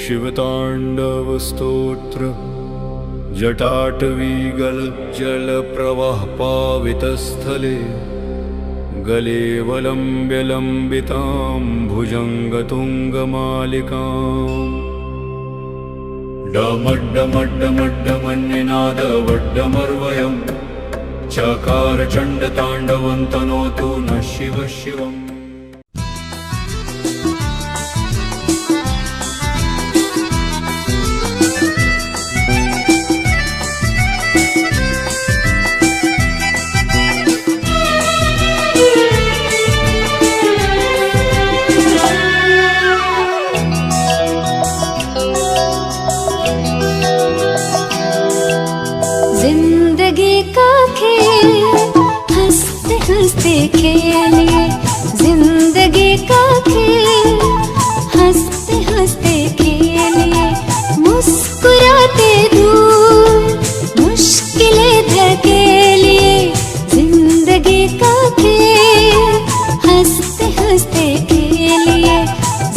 शिवतांडव स्तोत्र जटाटवीगल जल प्रवाह पावितस्थले गले वलम्ब्य लम्बितां भुजङ्गतुङ्गमालिकाम् डमड्डमड्डमड्डमन्निनादवड्डमर्वयम् चकार चण्डताण्डवं तनोतु नः शिवः शिवम्। जिंदगी का खेल हंसते हंसते खेलिए, जिंदगी का खेल हंसते हंसते खेलिए, मुस्कुराते दूर मुश्किलें धकेलिए। जिंदगी का खेल हंसते हंसते खेलिए,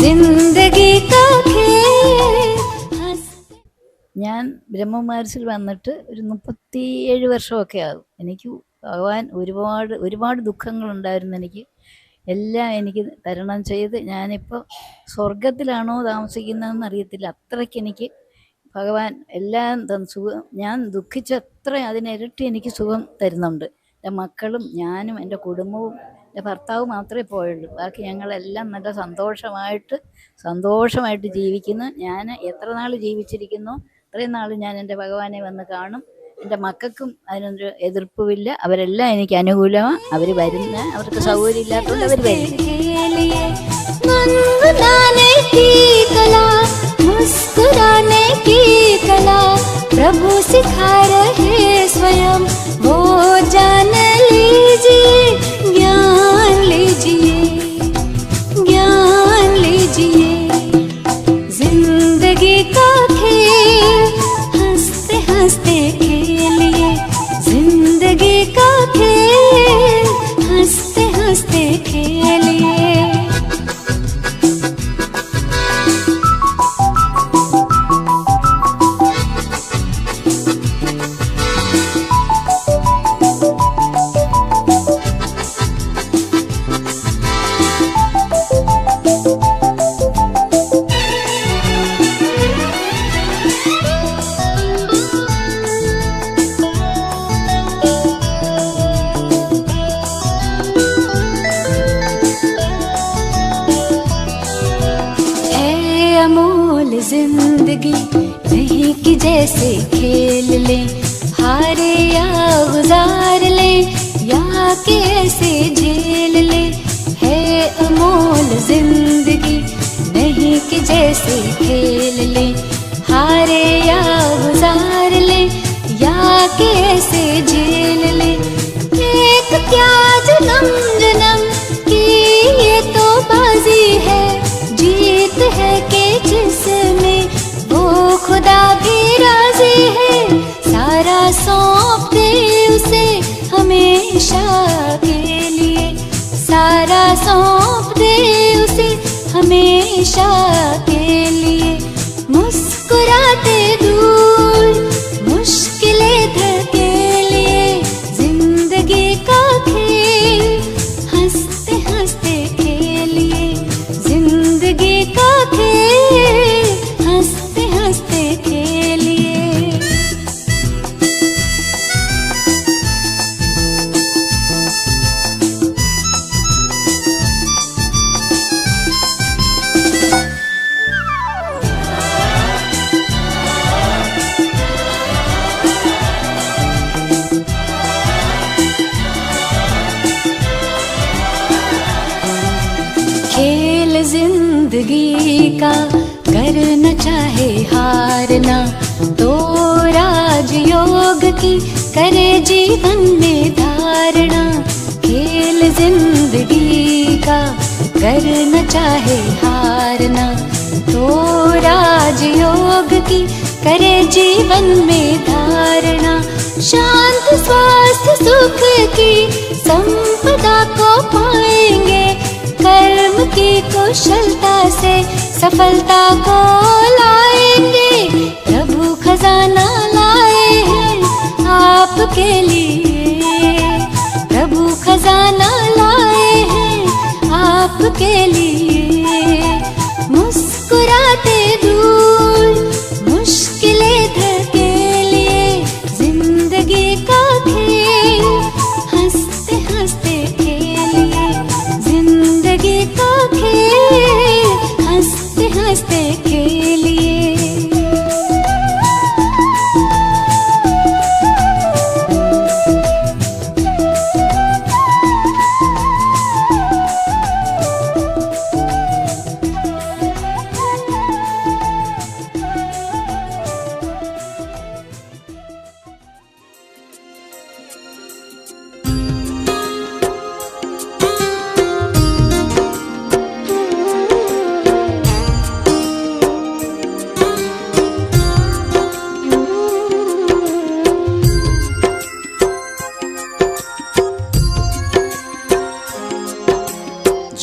जिंदगी का खेल हंसते। ഞാൻ ബ്രഹ്മകുമാരിസിൽ വന്നിട്ട് ഒരു 37 വർഷമൊക്കെ ആകും. എനിക്ക് ഭഗവാൻ ഒരുപാട് ദുഃഖങ്ങളുണ്ടായിരുന്നു. എല്ലാം എനിക്ക് തരണം ചെയ്ത് ഞാനിപ്പോൾ സ്വർഗത്തിലാണോ താമസിക്കുന്നതെന്ന് അറിയത്തില്ല. അത്രയ്ക്ക് എനിക്ക് ഭഗവാൻ എല്ലാം സുഖം. ഞാൻ ദുഃഖിച്ച അത്ര അതിനിരട്ടി എനിക്ക് സുഖം തരുന്നുണ്ട്. എൻ്റെ മക്കളും ഞാനും എൻ്റെ കുടുംബവും എൻ്റെ ഭർത്താവ് മാത്രമേ പോയുള്ളൂ. ബാക്കി ഞങ്ങളെല്ലാം നല്ല സന്തോഷമായിട്ട് ജീവിക്കുന്നു. ഞാൻ എത്ര നാൾ ജീവിച്ചിരിക്കുന്നു അത്രയും നാൾ ഞാൻ എൻ്റെ ഭഗവാനെ വന്ന് കാണും. എൻ്റെ മക്കൾക്കും അതിനൊരു എതിർപ്പുമില്ല. അവരെല്ലാം എനിക്ക് അനുകൂലമാണ്. അവർ വരുന്ന അവർക്ക് സൗകര്യം ഇല്ലാത്തതുകൊണ്ട് അവർ വരും. प्रभु सिखा रहे स्वयं, वो जान लीजिए, ज्ञान लीजिए, ज्ञान लीजिए। जिंदगी का खेल हंसते हंसते खेलिए, जिंदगी का खेल हंसते हंसते खेलिए। जिंदगी नहीं कि जैसे खेल लें, हारे या गुजार लें, या कैसे झेल लें। है अमोल जिंदगी नहीं कि जैसे खेल लें, हारे या गुजार लें, या कैसे झेल लें। एक क्या जन्म जन्म की ये तो बाजी है, जीत है कि जिसमें वो खुदा भी राजी है। सारा सौंप दे उसे हमेशा के लिए, सारा सौंप दे उसे हमेशा के लिए। मुस्कुराते दूर मुश्किलें धकेलिए, जिंदगी का खेल हंसते हंसते खेलिए, जिंदगी का खेल हंसते हंसते खेलिए। खेल जिंदगी का करना चाहे हारना, तो राजयोग की करे जीवन में धारणा। खेल जिंदगी का करना चाहे हारना, तो राजयोग की करे जीवन में धारणा। शांत स्वास्थ्य सुख की संपदा को पाएंगे, कर्म की कुशलता से सफलता को लाएंगे, प्रभु खजाना लाए हैं आपके लिए, प्रभु खजाना लाए हैं आपके लिए। मुस्कुराते दूर मुश्किलें धकेलिए, जिंदगी का खेल हंसते हंसते खेलिए, जिंदगी का खेल हंसते हंसते खेलिए।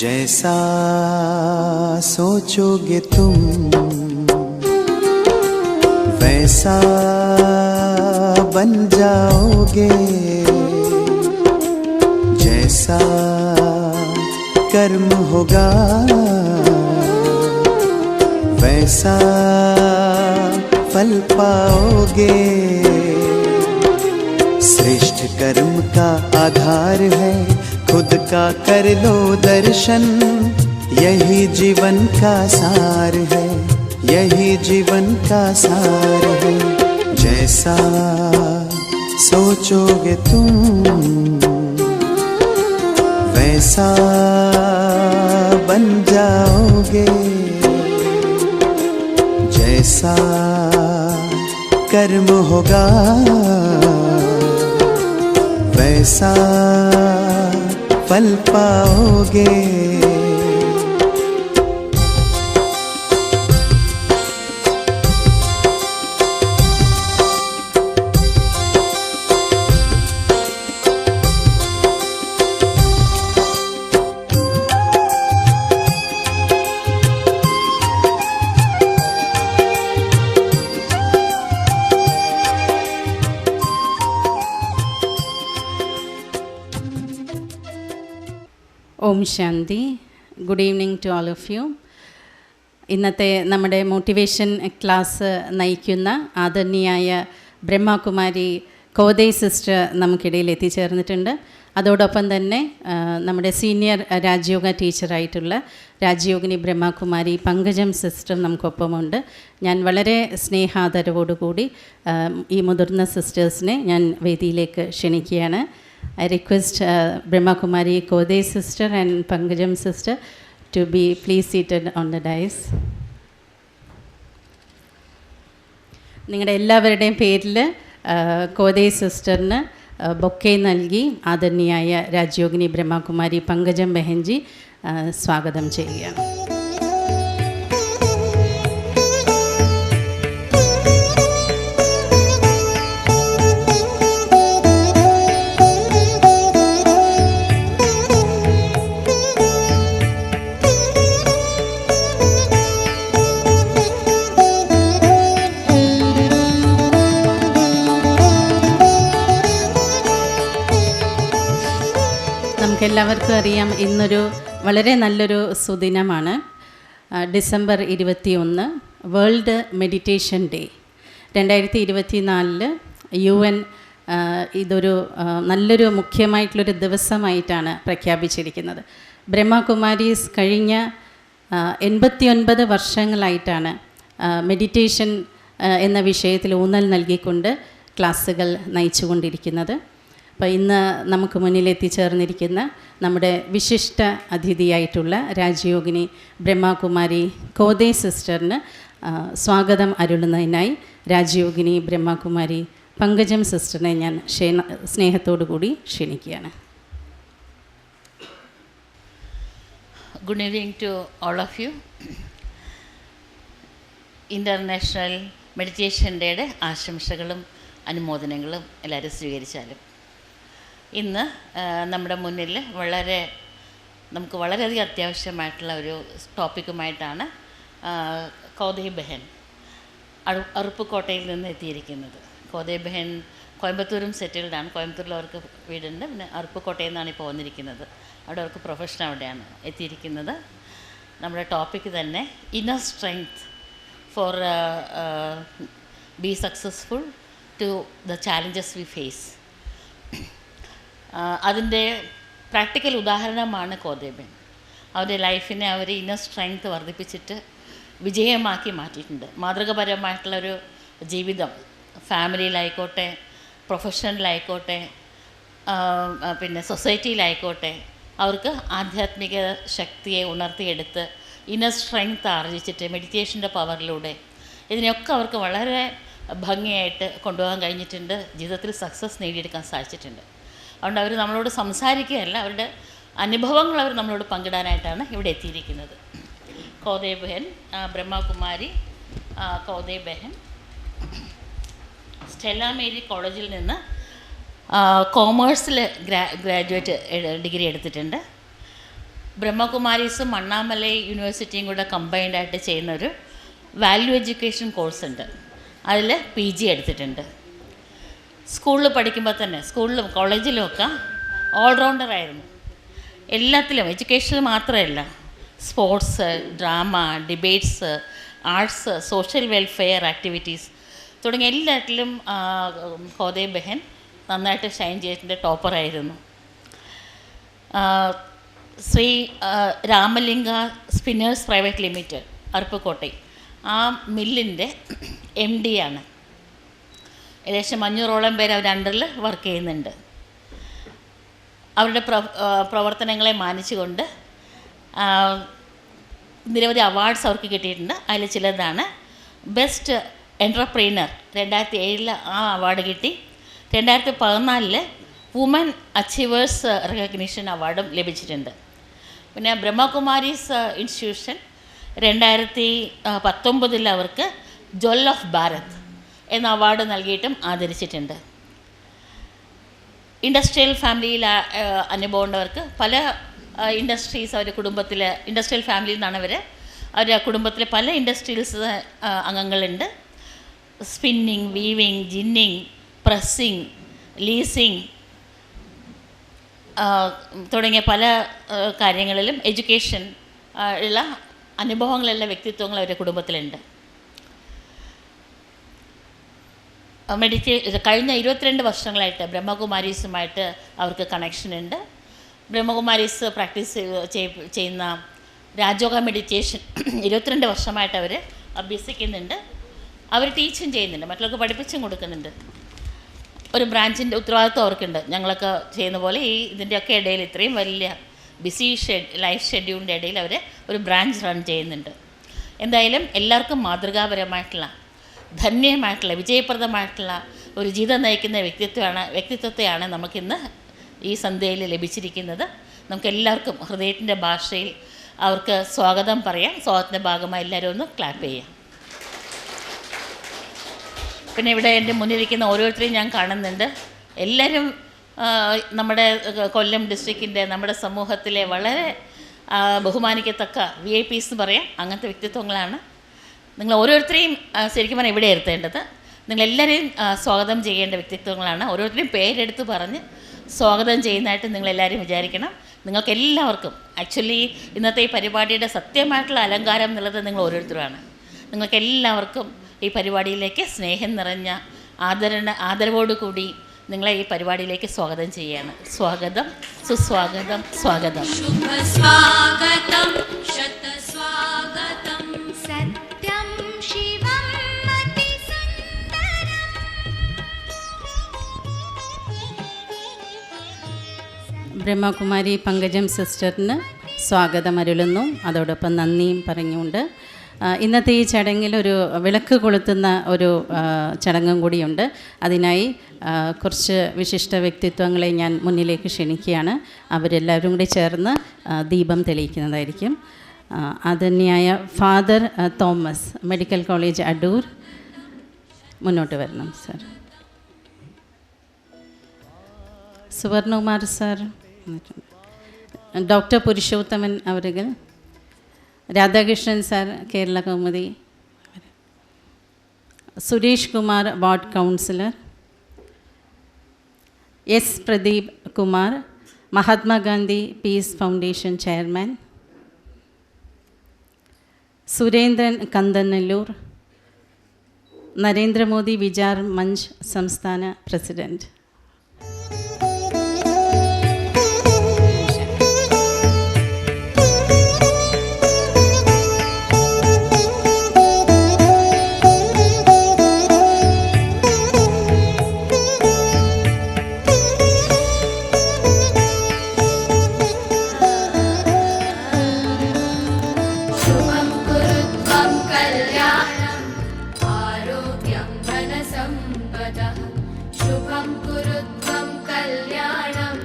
जैसा सोचोगे तुम वैसा बन जाओगे, जैसा कर्म होगा वैसा फल पाओगे। श्रेष्ठ कर्म का आधार है खुद का कर लो दर्शन, यही जीवन का सार है, यही जीवन का सार है। जैसा सोचोगे तुम वैसा बन जाओगे, जैसा कर्म होगा वैसा फल पाओगे। ഓം ശാന്തി. Good evening to all of you. ഇന്നത്തെ നമ്മുടെ മോട്ടിവേഷൻ ക്ലാസ് നയിക്കുന്ന ആദരണീയായ ബ്രഹ്മകുമാരി കോദൈ സിസ്റ്റർ നമുക്കിടയിൽ എത്തിച്ചേർന്നിട്ടുണ്ട്. അതോടൊപ്പം തന്നെ നമ്മുടെ സീനിയർ രാജയോഗ ടീച്ചറായിട്ടുള്ള രാജയോഗിനി ബ്രഹ്മകുമാരി പങ്കജം സിസ്റ്റർ നമുക്കൊപ്പമുണ്ട്. ഞാൻ വളരെ സ്നേഹാദരവോടുകൂടി ഈ മുതിർന്ന സിസ്റ്റേഴ്സിനെ ഞാൻ വേദിയിലേക്ക് ക്ഷണിക്കുകയാണ്. I request Brahmakumari Kodai sister and Pangajam sister to be please seated on the dais. നിങ്ങളുടെ എല്ലാവരുടെയും പേരിൽ കോദൈ സിസ്റ്ററിന് ബൊക്കെ നൽകി ആദരണീയായ രാജയോഗിനി ബ്രഹ്മകുമാരി പങ്കജം ബെഹൻജി സ്വാഗതം ചെയ്യുകയാണ്. നമുക്കെല്ലാവർക്കും അറിയാം, ഇന്നൊരു വളരെ നല്ലൊരു സുദിനമാണ്. December 21 world meditation day. 2024 UN ഇതൊരു നല്ലൊരു മുഖ്യമായിട്ടുള്ളൊരു ദിവസമായിട്ടാണ് പ്രഖ്യാപിച്ചിരിക്കുന്നത്. ബ്രഹ്മകുമാരീസ് കഴിഞ്ഞ 89 വർഷങ്ങളായിട്ടാണ് മെഡിറ്റേഷൻ എന്ന വിഷയത്തിൽ ഊന്നൽ നൽകിക്കൊണ്ട് ക്ലാസ്സുകൾ നയിച്ചുകൊണ്ടിരിക്കുന്നത്. അപ്പോൾ ഇന്ന് നമുക്ക് മുന്നിൽ എത്തിച്ചേർന്നിരിക്കുന്ന നമ്മുടെ വിശിഷ്ട അതിഥിയായിട്ടുള്ള രാജയോഗിനി ബ്രഹ്മകുമാരി കോദൈ സിസ്റ്ററിന് സ്വാഗതം അരുളുന്നതിനായി രാജയോഗിനി ബ്രഹ്മകുമാരി പങ്കജം സിസ്റ്ററിനെ ഞാൻ സ്നേഹത്തോടു കൂടി ക്ഷണിക്കുകയാണ്. Good evening to all of you. International meditation ഡേയുടെ ആശംസകളും അനുമോദനങ്ങളും എല്ലാവരും സ്വീകരിച്ചാലും, ഇന്ന് നമ്മുടെ മുന്നിൽ നമുക്ക് വളരെയധികം അത്യാവശ്യമായിട്ടുള്ള ഒരു ടോപ്പിക്കുമായിട്ടാണ് കോതേ ബെഹൻ അറുപ്പുകോട്ടയിൽ നിന്ന് എത്തിയിരിക്കുന്നത്. കോതേ ബെഹൻ കോയമ്പത്തൂരും സെറ്റിൽഡാണ്. കോയമ്പത്തൂരിൽ അവർക്ക് വീടുണ്ട്. പിന്നെ അറുപ്പുകോട്ടയിൽ നിന്നാണ് ഇപ്പോൾ വന്നിരിക്കുന്നത്. അവിടെ അവർക്ക് പ്രൊഫഷൻ അവിടെയാണ് എത്തിയിരിക്കുന്നത്. നമ്മുടെ ടോപ്പിക്ക് തന്നെ inner strength for be successful to the challenges we face. അതിൻ്റെ പ്രാക്ടിക്കൽ ഉദാഹരണമാണ് കോതേ ബെഹൻ. അവരുടെ ലൈഫിനെ അവർ ഇന്നർ സ്ട്രെങ്ത് വർദ്ധിപ്പിച്ചിട്ട് വിജയമാക്കി മാറ്റിയിട്ടുണ്ട്. മാതൃകപരമായിട്ടുള്ളൊരു ജീവിതം ഫാമിലിയിലായിക്കോട്ടെ, പ്രൊഫഷനിലായിക്കോട്ടെ, പിന്നെ സൊസൈറ്റിയിലായിക്കോട്ടെ, അവർക്ക് ആധ്യാത്മിക ശക്തിയെ ഉണർത്തിയെടുത്ത് ഇന്നർ സ്ട്രെങ്ത് ആർജിച്ചിട്ട് മെഡിറ്റേഷൻ്റെ പവറിലൂടെ ഇതിനെയൊക്കെ അവർക്ക് വളരെ ഭംഗിയായിട്ട് കൊണ്ടുപോകാൻ കഴിഞ്ഞിട്ടുണ്ട്. ജീവിതത്തിൽ സക്സസ് നേടിയെടുക്കാൻ സാധിച്ചിട്ടുണ്ട്. അതുകൊണ്ട് അവർ നമ്മളോട് സംസാരിക്കുകയല്ല, അവരുടെ അനുഭവങ്ങൾ അവർ നമ്മളോട് പങ്കിടാനായിട്ടാണ് ഇവിടെ എത്തിയിരിക്കുന്നത്. കോതേ ബെഹൻ, ബ്രഹ്മകുമാരി കോതേ ബെഹൻ സ്റ്റെല്ല മേരി കോളേജിൽ നിന്ന് കോമേഴ്സിൽ ഗ്രാജുവേറ്റ് ഡിഗ്രി എടുത്തിട്ടുണ്ട്. ബ്രഹ്മകുമാരീസും അണ്ണാമലൈ യൂണിവേഴ്സിറ്റിയും കൂടെ കമ്പൈൻഡായിട്ട് ചെയ്യുന്നൊരു വാല്യൂ എഡ്യൂക്കേഷൻ കോഴ്സ് ഉണ്ട്. അതിൽ PG എടുത്തിട്ടുണ്ട്. സ്കൂളിൽ പഠിക്കുമ്പോൾ തന്നെ സ്കൂളിലും കോളേജിലും ഒക്കെ ഓൾറൗണ്ടറായിരുന്നു. എല്ലാത്തിലും, എഡ്യൂക്കേഷനിൽ മാത്രമല്ല, sports, drama, debates, arts, social welfare activities തുടങ്ങിയ എല്ലാത്തിലും കോതേ ബെഹൻ നന്നായിട്ട് ഷൈൻ ചെയ്തിട്ടുണ്ട്. ടോപ്പറായിരുന്നു. Shri Ramalinga spinners private limited Aruppukottai, ആ മില്ലിൻ്റെ MD ആണ്. ഏകദേശം 500ഓളം പേര് അവർ അണ്ടറിൽ വർക്ക് ചെയ്യുന്നുണ്ട്. അവരുടെ പ്രവർത്തനങ്ങളെ മാനിച്ചുകൊണ്ട് നിരവധി അവാർഡ്സ് അവർക്ക് കിട്ടിയിട്ടുണ്ട്. അതിൽ ചിലതാണ് ബെസ്റ്റ് എൻ്റർപ്രീനർ 2007 ആ അവാർഡ് കിട്ടി. 2014 വുമൻ അച്ചീവേഴ്സ് റെക്കഗ്നിഷൻ അവാർഡും ലഭിച്ചിട്ടുണ്ട്. പിന്നെ ബ്രഹ്മകുമാരീസ് ഇൻസ്റ്റിറ്റ്യൂഷൻ 2019 അവർക്ക് ജ്വൽ ഓഫ് ഭാരത് എന്ന അവാർഡ് നൽകിയിട്ടും ആദരിച്ചിട്ടുണ്ട്. ഇൻഡസ്ട്രിയൽ ഫാമിലിയിൽ അനുഭവമുള്ളവർക്ക് പല ഇൻഡസ്ട്രീസ് അവരുടെ കുടുംബത്തിൽ, ഇൻഡസ്ട്രിയൽ ഫാമിലിയിൽ നിന്നാണ് അവരുടെ കുടുംബത്തിൽ പല ഇൻഡസ്ട്രീസ് അംഗങ്ങളുണ്ട്. Spinning, weaving, ginning, pressing, leasing തുടങ്ങിയ പല കാര്യങ്ങളിലും എഡ്യൂക്കേഷൻ ഉള്ള അനുഭവങ്ങളുള്ള വ്യക്തിത്വങ്ങൾ അവരുടെ കുടുംബത്തിലുണ്ട്. കഴിഞ്ഞ 22 വർഷങ്ങളായിട്ട് ബ്രഹ്മകുമാരീസുമായിട്ട് അവർക്ക് കണക്ഷനുണ്ട്. ബ്രഹ്മകുമാരീസ് പ്രാക്ടീസ് ചെയ്യുന്ന രാജയോഗ മെഡിറ്റേഷൻ 22 വർഷമായിട്ട് അവർ അഭ്യസിക്കുന്നുണ്ട്. അവർ ടീച്ചും ചെയ്യുന്നുണ്ട്, മറ്റുള്ളവർക്ക് പഠിപ്പിച്ചും കൊടുക്കുന്നുണ്ട്. ഒരു ബ്രാഞ്ചിൻ്റെ ഉത്തരവാദിത്വം അവർക്കുണ്ട്. ഞങ്ങളൊക്കെ ചെയ്യുന്ന പോലെ ഇതിൻ്റെയൊക്കെ ഇടയിൽ, ഇത്രയും വലിയ ബിസി ലൈഫ് ഷെഡ്യൂളിൻ്റെ ഇടയിൽ അവർ ഒരു ബ്രാഞ്ച് റൺ ചെയ്യുന്നുണ്ട്. എന്തായാലും എല്ലാവർക്കും മാതൃകാപരമായിട്ടുള്ള, ധന്യമായിട്ടുള്ള, വിജയപ്രദമായിട്ടുള്ള ഒരു ജീവിതം നയിക്കുന്ന വ്യക്തിത്വത്തെയാണ് നമുക്കിന്ന് ഈ സന്ധ്യയിൽ ലഭിച്ചിരിക്കുന്നത്. നമുക്കെല്ലാവർക്കും ഹൃദയത്തിൻ്റെ ഭാഷയിൽ അവർക്ക് സ്വാഗതം പറയാം. സ്വാഗതത്തിൻ്റെ ഭാഗമായി എല്ലാവരും ഒന്ന് ക്ലാപ്പ് ചെയ്യാം. പിന്നെ ഇവിടെ എൻ്റെ മുന്നിലിരിക്കുന്ന ഓരോരുത്തരെയും ഞാൻ കാണുന്നുണ്ട്. എല്ലാവരും നമ്മുടെ കൊല്ലം ഡിസ്ട്രിക്റ്റിൻ്റെ, നമ്മുടെ സമൂഹത്തിലെ വളരെ ബഹുമാനിക്കത്തക്ക VIPs എന്ന് പറയാം, അങ്ങനത്തെ വ്യക്തിത്വങ്ങളാണ്. നിങ്ങൾ ഓരോരുത്തരെയും ശരിക്കും പറഞ്ഞാൽ ഇവിടെ ഇരുത്തേണ്ടത്. നിങ്ങളെല്ലാവരെയും സ്വാഗതം ചെയ്യേണ്ട വ്യക്തിത്വങ്ങളാണ്. ഓരോരുത്തരെയും പേരെടുത്ത് പറഞ്ഞ് സ്വാഗതം ചെയ്യുന്നതായിട്ട് നിങ്ങളെല്ലാവരും വിചാരിക്കണം. നിങ്ങൾക്കെല്ലാവർക്കും ആക്ച്വലി ഇന്നത്തെ ഈ പരിപാടിയുടെ സത്യമായിട്ടുള്ള അലങ്കാരം എന്നുള്ളത് നിങ്ങൾ ഓരോരുത്തരുമാണ്. നിങ്ങൾക്കെല്ലാവർക്കും ഈ പരിപാടിയിലേക്ക് സ്നേഹം നിറഞ്ഞ ആദരവോടുകൂടി നിങ്ങളെ ഈ പരിപാടിയിലേക്ക് സ്വാഗതം ചെയ്യാണ്. സ്വാഗതം, സുസ്വാഗതം, സ്വാഗതം. സ്വാഗതം, ശതസ്വാഗതം. സത്യം ശിവം അതിസുന്ദരം. ബ്രഹ്മകുമാരി പങ്കജം സിസ്റ്ററിന് സ്വാഗതം അരുളുന്നു. അതോടൊപ്പം നന്ദിയും പറഞ്ഞുകൊണ്ട് ഇന്നത്തെ ഈ ചടങ്ങിൽ ഒരു വിളക്ക് കൊളുത്തുന്ന ഒരു ചടങ്ങും കൂടിയുണ്ട്. അതിനായി കുറച്ച് വിശിഷ്ട വ്യക്തിത്വങ്ങളെ ഞാൻ മുന്നിലേക്ക് ക്ഷണിക്കുകയാണ്. അവരെല്ലാവരും കൂടി ചേർന്ന് ദീപം തെളിയിക്കുന്നതായിരിക്കും. ആദരണീയായ father Thomas, medical college Adoor, മുന്നോട്ട് വരണം sir. Suvarnakumar sir, doctor Purushothaman അവരുകൾ, Radhakrishnan sir, Kerala Kaumudi. Suresh Kumar, ward councillor. S Pradeep Kumar, Mahatma Gandhi piece foundation chairman. Surendran കന്തനല്ലൂർ, Narendra Modi Vichar Munch സംസ്ഥാന പ്രസിഡന്റ്. शुभं कुरु त्वं कल्याणम् आरोग्यं धनसम्पदः शुभं कुरु त्वं कल्याणम्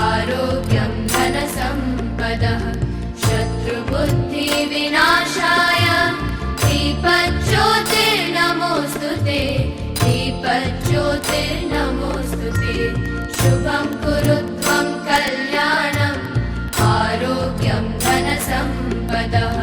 आरोग्यं धनसम्पदः शत्रुबुद्धिविनाशाय दीपज्योतिर्नमोऽस्तु ते दीपज्योतिर्नमोऽस्तु ते शुभं कुरु त्वं कल्याणम् आरोग्यं धनसम्पदः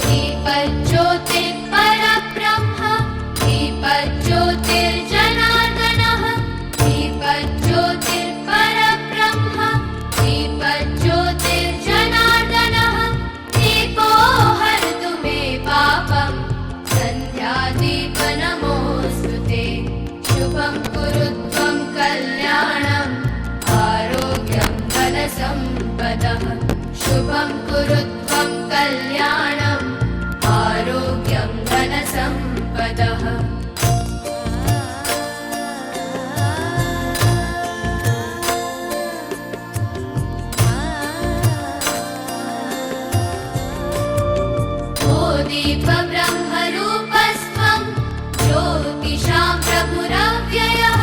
दीपज्योतिर्परब्रह्म दीपज्योतिर्जनार्दनः दीपज्योतिर्परब्रह्म दीपज्योतिर्जनार्दनः दीपो हरतु मे पापं सन्ध्यादीपनमोऽस्तु ते शुभं कुरु त्वं कल्याणम् आरोग्यं धनसम्पदः शुभं कुरु त्वं कल्याणम् आरोग्यं धनसम्पदः ओ दीपब्रह्मरूपस्त्वं ज्योतिषां प्रभुरव्ययः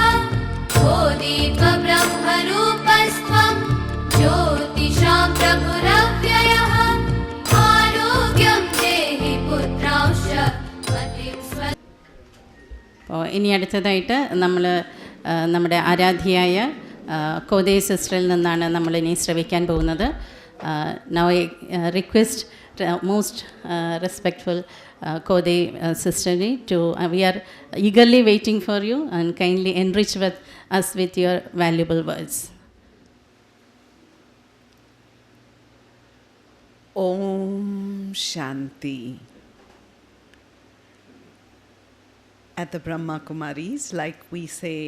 ओ दीपब्रह्मरूपस्त्वं ज्योतिषां प्रभुरव्ययः आरोग्यं देहि पुत्रांश्च मतिं स्व. അപ്പോൾ ഇനി അടുത്തതായിട്ട് നമ്മൾ നമ്മുടെ ആരാധ്യയായ കോതേ സിസ്റ്ററിൽ നിന്നാണ് നമ്മളിനി ശ്രവിക്കാൻ പോകുന്നത്. Now I request most respectful Kodai sisterly to we are eagerly waiting for you and kindly enrich with us with your valuable words. Om Shanti. At the Brahmakumaris, like we say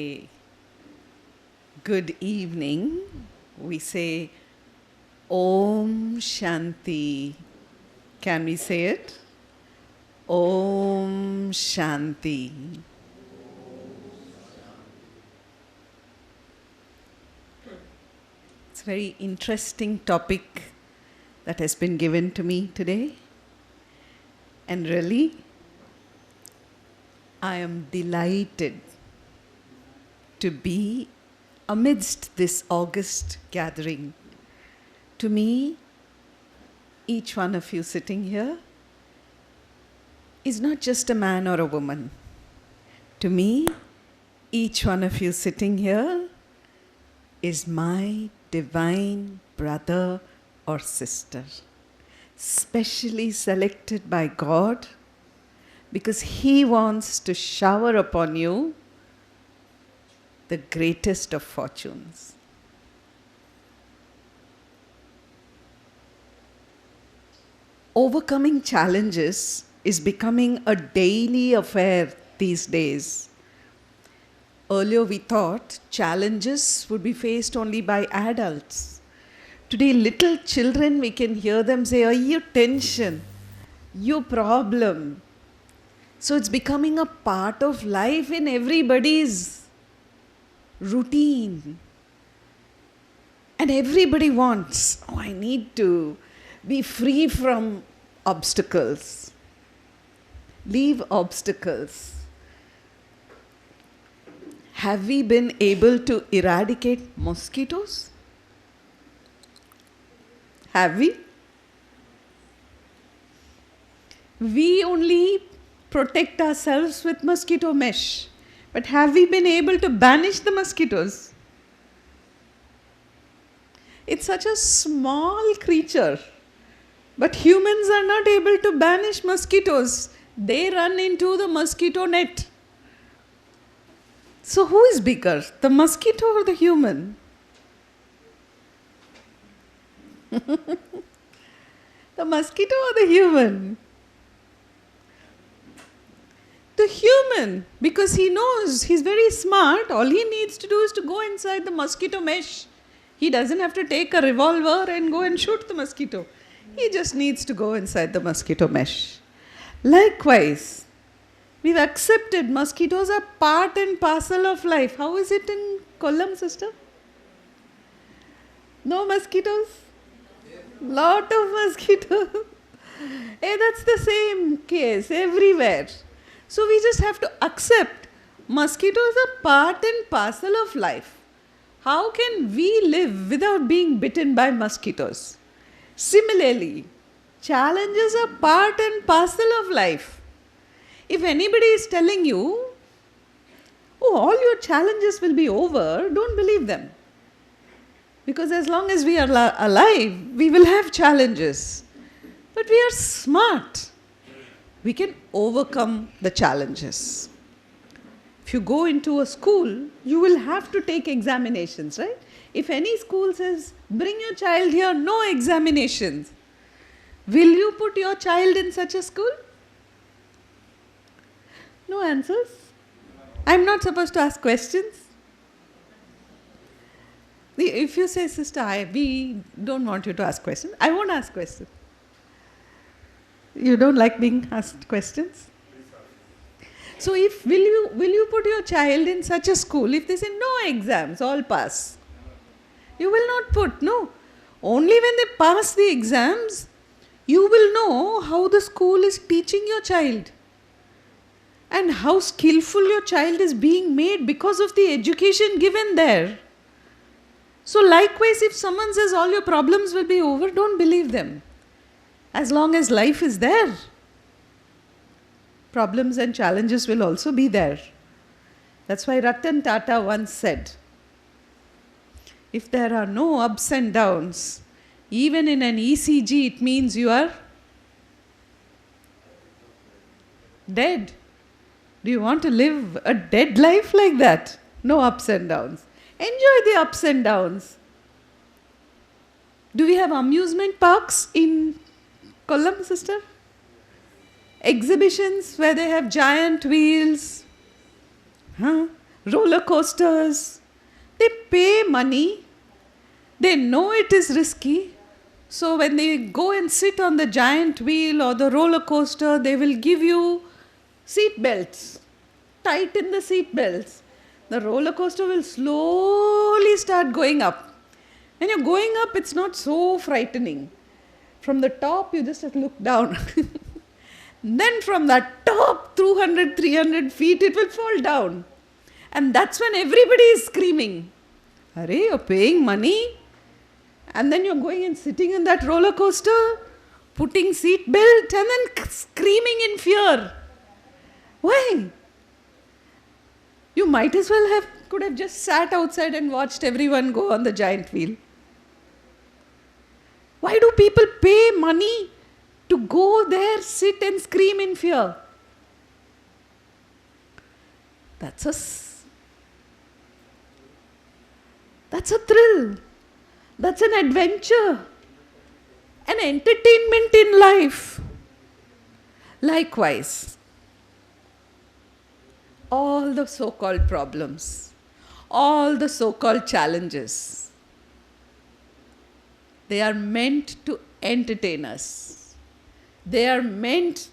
good evening, we say Om Shanti. Can we say it? Om Shanti. It's a very interesting topic that has been given to me today. And really, I am delighted to be amidst this August gathering. To me, each one of you sitting here is not just a man or a woman. To me, each one of you sitting here is my divine brother or sister, specially selected by God because He wants to shower upon you the greatest of fortunes. Overcoming challenges is becoming a daily affair these days. Earlier we thought challenges would be faced only by adults. Today little children, we can hear them say, "Oh, your tension, your problem." So it's becoming a part of life in everybody's routine. And everybody wants, "Oh, I need to be free from obstacles." Leave obstacles. Have we been able to eradicate mosquitoes? Have we? We only protect ourselves with mosquito mesh. But have we been able to banish the mosquitoes? It's such a small creature. But humans are not able to banish mosquitoes. They run into the mosquito net. So who is bigger, the mosquito or the human? The mosquito or the human? The human, because he knows, he's very smart. All he needs to do is to go inside the mosquito mesh. He doesn't have to take a revolver and go and shoot the mosquito. He just needs to go inside the mosquito mesh. Likewise, we've accepted mosquitoes are part and parcel of life. How is it in Kollam, sister? No mosquitoes? Lot of mosquitoes. Hey, that's the same case everywhere. So we just have to accept mosquitoes are part and parcel of life. How can we live without being bitten by mosquitoes? Similarly, challenges are part and parcel of life. If anybody is telling you, oh, all your challenges will be over, don't believe them. Because as long as we are alive, we will have challenges. But we are smart. We can overcome the challenges. If you go into a school, you will have to take examinations, right? If any school says, bring your child here, no examinations, will you put your child in such a school? No answers? I'm not supposed to ask questions? If you say, sister, we don't want you to ask questions, I won't ask questions. You don't like being asked questions? So will you put your child in such a school if they say no exams, all pass? You will not put, no. Only when they pass the exams, you will know how the school is teaching your child and how skillful your child is being made because of the education given there. So likewise, if someone says all your problems will be over, don't believe them. As long as life is there, problems and challenges will also be there. That's why Ratan Tata once said, if there are no ups and downs, even in an ECG, it means you are dead. Do you want to live a dead life like that? No ups and downs. Enjoy the ups and downs. Do we have amusement parks in Kollam, sister? Exhibitions where they have giant wheels, roller coasters. They pay money. They know it is risky. So when they go and sit on the giant wheel or the roller coaster, they will give you seat belts. Tighten the seat belts. The roller coaster will slowly start going up. When you're going up, it's not so frightening. From the top, you just have to look down. Then from that top 200, 300 feet, it will fall down. And that's when everybody is screaming. Arey, you're paying money and then you're going and sitting in that roller coaster, putting seat belt and then screaming in fear. Why? You might as well could have just sat outside and watched everyone go on the giant wheel. Why do people pay money to go there, sit and scream in fear? That's a thrill. That's an adventure. An entertainment in life. Likewise, all the so-called problems, all the so-called challenges, they are meant to entertain us. They are meant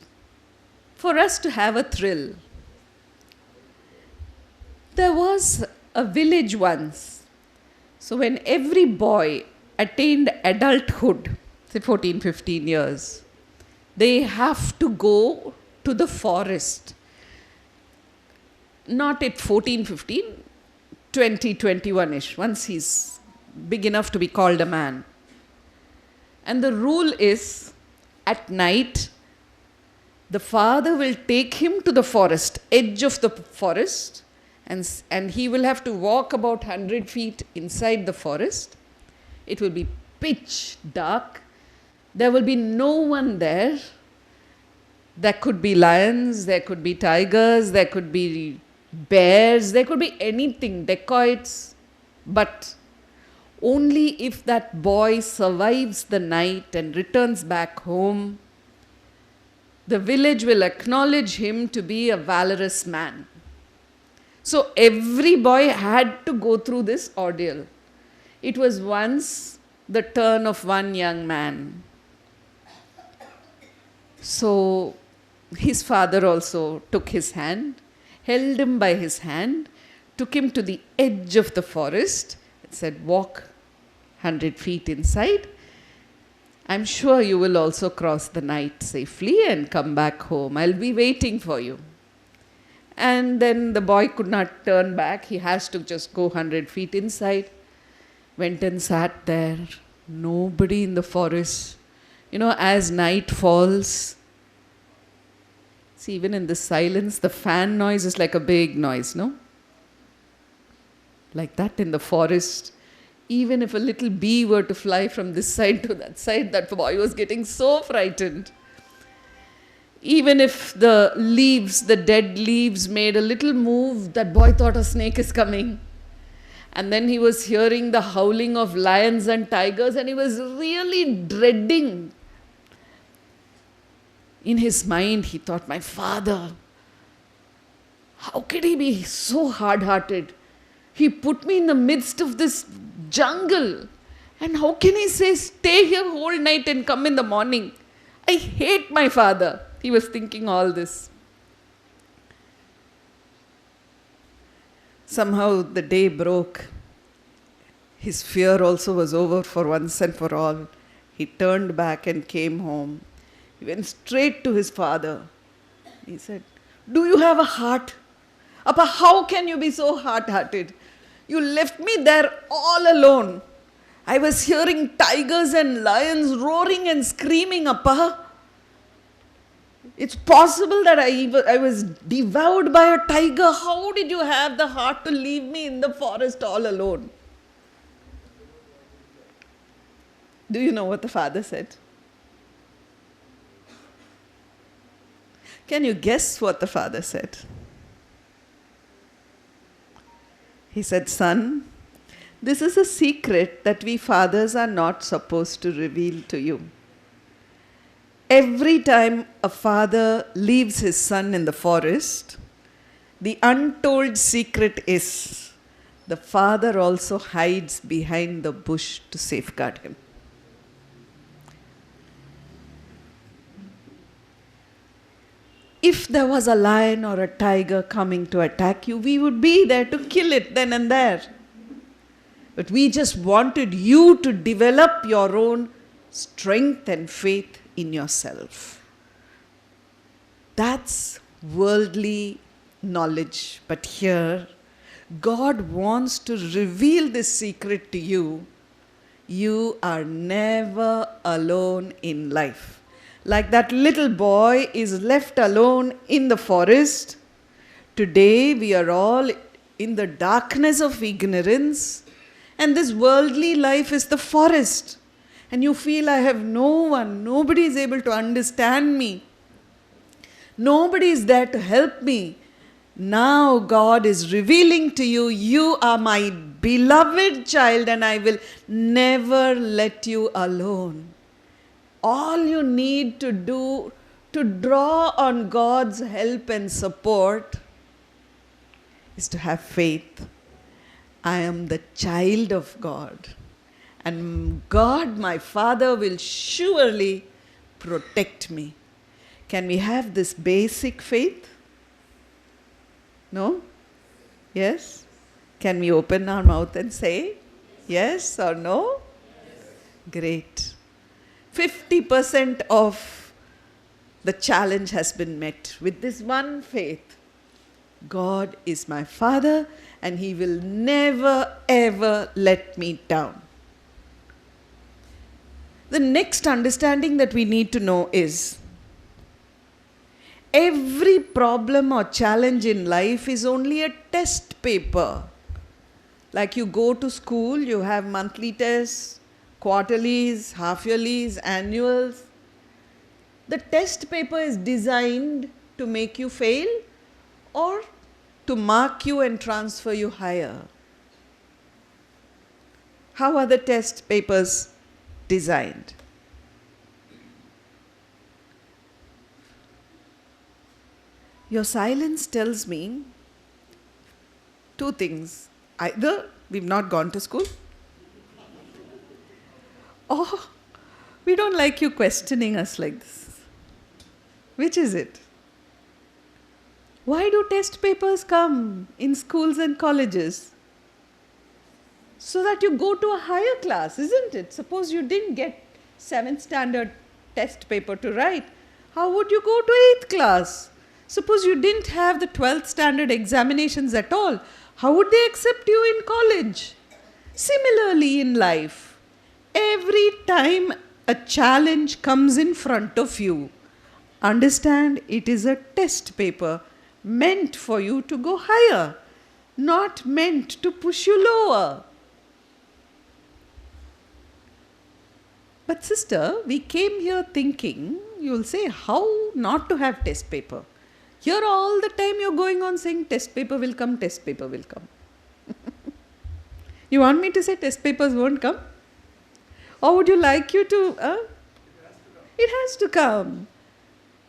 for us to have a thrill. There was a village once. So when every boy attained adulthood, say 14, 15 years, they have to go to the forest. Not at 14, 15, 20, 21-ish, once he's big enough to be called a man. And the rule is, at night, the father will take him to the forest, edge of the forest, and he will have to walk about 100 feet inside the forest. It will be pitch dark. There will be no one there. There could be lions, there could be tigers, there could be bears, there could be anything, dacoits. But only if that boy survives the night and returns back home, the village will acknowledge him to be a valorous man. So every boy had to go through this ordeal. It was once the turn of one young man. So his father also took his hand, held him by his hand, took him to the edge of the forest and said, walk 100 feet inside. I'm sure you will also cross the night safely and come back home. I'll be waiting for you. And then the boy could not turn back. He has to just go 100 feet inside. Went and sat there. Nobody in the forest. You know, as night falls, see, even in the silence, the fan noise is like a big noise, no? Like that in the forest. Even if a little bee were to fly from this side to that side, that boy was getting so frightened. Even if the leaves, the dead leaves made a little move, that boy thought a snake is coming. And then he was hearing the howling of lions and tigers, and he was really dreading. In his mind, he thought, my father, how could he be so hard-hearted? He put me in the midst of this jungle. And how can he say, stay here whole night and come in the morning? I hate my father. He was thinking all this. Somehow the day broke. His fear also was over for once and for all. He turned back and came home. He went straight to his father. He said, do you have a heart? Appa, how can you be so hard-hearted? You left me there all alone. I was hearing tigers and lions roaring and screaming, Appa. It's possible that I was devoured by a tiger. How did you have the heart to leave me in the forest all alone? Do you know what the father said? Can you guess what the father said? He said, son, this is a secret that we fathers are not supposed to reveal to you. Every time a father leaves his son in the forest, the untold secret is the father also hides behind the bush to safeguard him. If there was a lion or a tiger coming to attack you, we would be there to kill it then and there. But we just wanted you to develop your own strength and faith in yourself. That's worldly knowledge. But here, God wants to reveal this secret to you. You are never alone in life. Like that little boy is left alone in the forest. Today we are all in the darkness of ignorance, and this worldly life is the forest. And you feel, I have no one, nobody is able to understand me. Nobody is there to help me. Now God is revealing to you, you are my beloved child and I will never let you alone. All you need to do to draw on God's help and support is to have faith. I am the child of God. And God, my Father, will surely protect me. Can we have this basic faith? No? Yes? Can we open our mouth and say yes or no? Yes. Great. 50% of the challenge has been met with this one faith. God is my Father and He will never ever let me down. The next understanding that we need to know is every problem or challenge in life is only a test paper. Like you go to school, you have monthly tests, quarterlies, half-yearlies, annuals. The test paper is designed to make you fail or to mark you and transfer you higher. How are the test papers designed? Your silence tells me two things. Either we've not gone to school, or we don't like you questioning us like this. Which is it? Why do test papers come in schools and colleges? So that you go to a higher class, isn't it? Suppose you didn't get 7th standard test paper to write. How would you go to 8th class? Suppose you didn't have the 12th standard examinations at all. How would they accept you in college? Similarly in life, every time a challenge comes in front of you, understand it is a test paper meant for you to go higher, not meant to push you lower. But sister, we came here thinking, you'll say, how not to have test paper? Here all the time you're going on saying test paper will come, test paper will come. You want me to say test papers won't come? Or would you like you to? It has to come.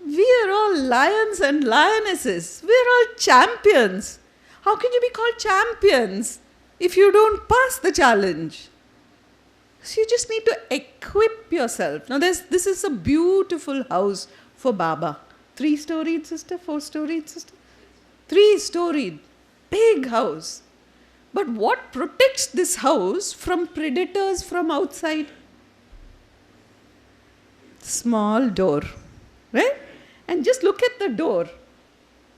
We are all lions and lionesses. We are all champions. How can you be called champions if you don't pass the challenge? So you just need to equip yourself. Now this is a beautiful house for Baba. 3-storied sister, 4-storied sister? 3-storied, big house. But what protects this house from predators from outside? Small door, right? And just look at the door.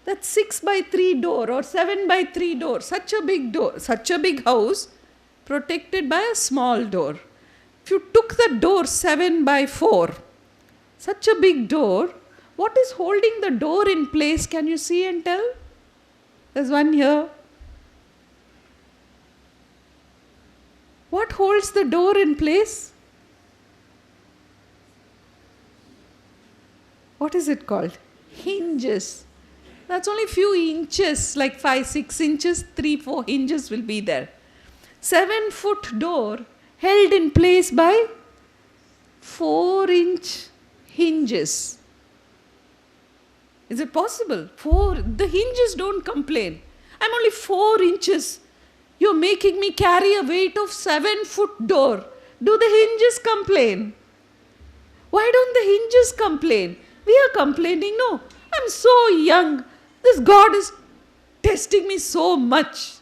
That 6x3 door or 7x3 door, such a big door, such a big house protected by a small door. If you took the door 7x4, such a big door, what is holding the door in place? Can you see and tell? There's one here. What holds the door in place? What is it called? Hinges. That's only few inches, like 5-6 inches, 3-4 hinges will be there. 7-foot door held in place by 4-inch hinges. Is it possible? The hinges don't complain. I'm only 4 inches. You're making me carry a weight of 7-foot door. Do the hinges complain? Why don't the hinges complain? We are complaining, no. I'm so young. This God is testing me so much.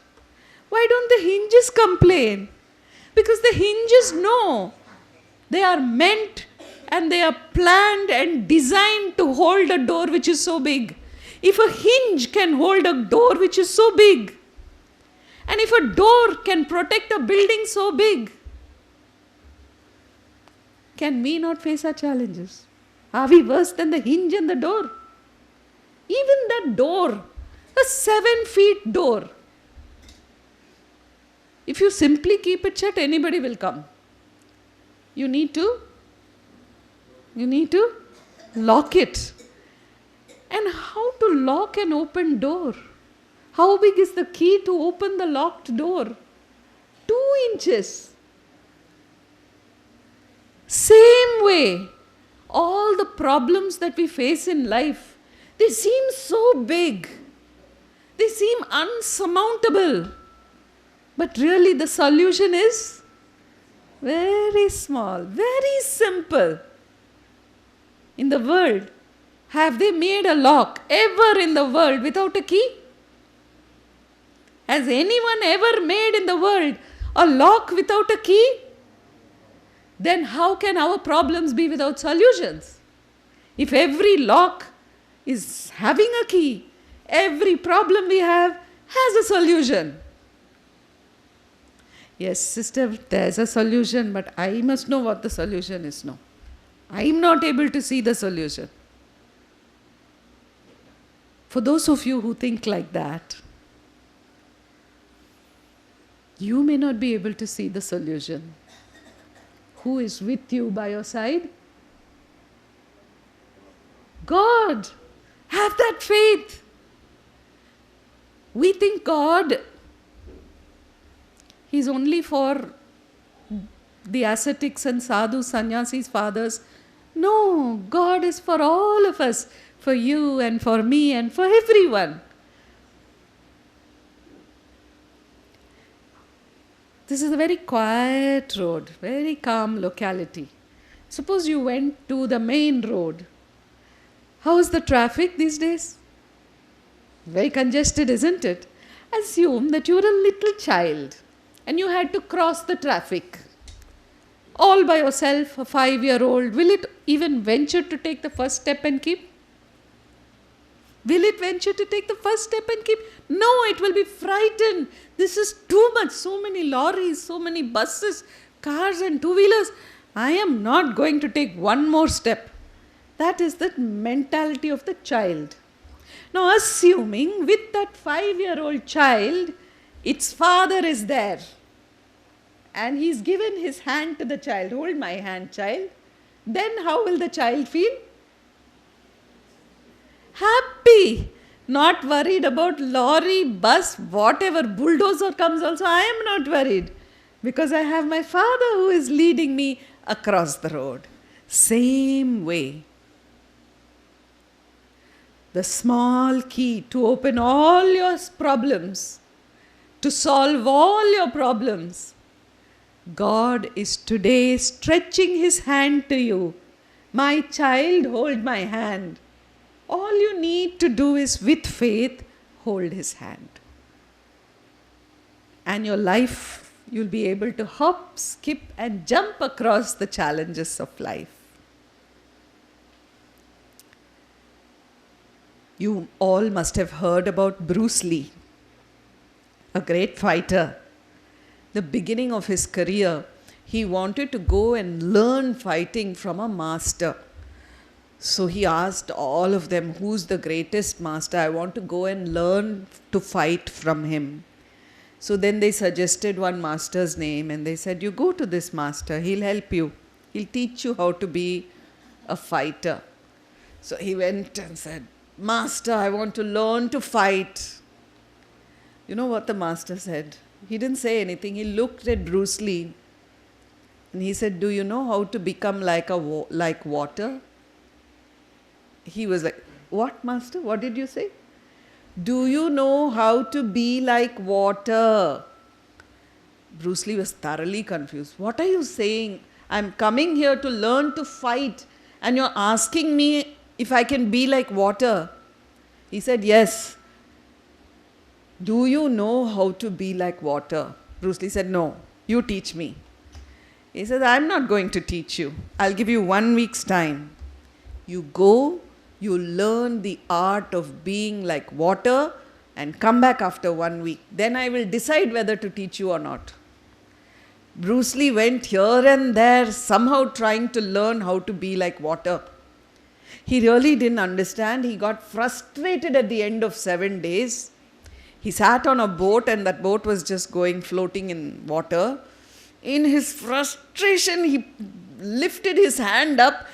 Why don't the hinges complain? Because the hinges know they are meant and they are planned and designed to hold a door which is so big. If a hinge can hold a door which is so big, and if a door can protect a building so big, can we not face our challenges? Are we worse than the hinge and the door? Even that door, a 7-feet door, if you simply keep it shut, anybody will come. You need to lock it. And how to lock an open door? How big is the key to open the locked door? 2 inches. Same way, all the problems that we face in life, they seem so big. They seem unsurmountable. But really the solution is very small, very simple. In the world, have they made a lock ever in the world without a key? Has anyone ever made in the world a lock without a key? Then how can our problems be without solutions? If every lock is having a key, every problem we have has a solution. Yes, sister, there's a solution, but I must know what the solution is. No. I'm not able to see the solution. For those of you who think like that, you may not be able to see the solution. Who is with you by your side? God. Have that faith. We think God, He's only for the ascetics and sadhus, sannyasis, fathers. No, God is for all of us, for you and for me and for everyone. This is a very quiet road, very calm locality. Suppose you went to the main road. How is the traffic these days? Very congested, isn't it? Assume that you were a little child and you had to cross the traffic. All by yourself, a 5-year-old, will it even venture to take the first step and keep? Will it venture to take the first step and keep? No, it will be frightened. This is too much. So many lorries, so many buses, cars and two-wheelers. I am not going to take one more step. That is the mentality of the child. Now, assuming with that 5-year-old child, its father is there. And he's given his hand to the child. Hold my hand, child. Then how will the child feel? Happy. Not worried about lorry, bus, whatever, bulldozer comes also. I am not worried. Because I have my father who is leading me across the road. Same way. The small key to open all your problems, to solve all your problems. God is today stretching His hand to you. My child, hold my hand. All you need to do is, with faith, hold His hand. And your life, you'll be able to hop, skip, and jump across the challenges of life. You all must have heard about Bruce Lee, a great fighter. The beginning of his career, he wanted to go and learn fighting from a master. So he asked all of them, who's the greatest master? I want to go and learn to fight from him. So then they suggested one master's name and they said, you go to this master, he'll help you. He'll teach you how to be a fighter. So he went and said, Master, I want to learn to fight. You know what the master said? He didn't say anything. He looked at Bruce Lee and he said, do you know how to become like water? He was like, what, master? What did you say? Do you know how to be like water? Bruce Lee was thoroughly confused. What are you saying? I'm coming here to learn to fight and you're asking me if I can be like water. He said, yes. Do you know how to be like water? Bruce Lee said, no, you teach me. He said, I'm not going to teach you. I'll give you 1 week's time. You go, you learn the art of being like water and come back after 1 week. Then I will decide whether to teach you or not. Bruce Lee went here and there, somehow trying to learn how to be like water. He really didn't understand. He got frustrated at the end of 7 days. He sat on a boat and that boat was just floating in water. In his frustration, he lifted his hand up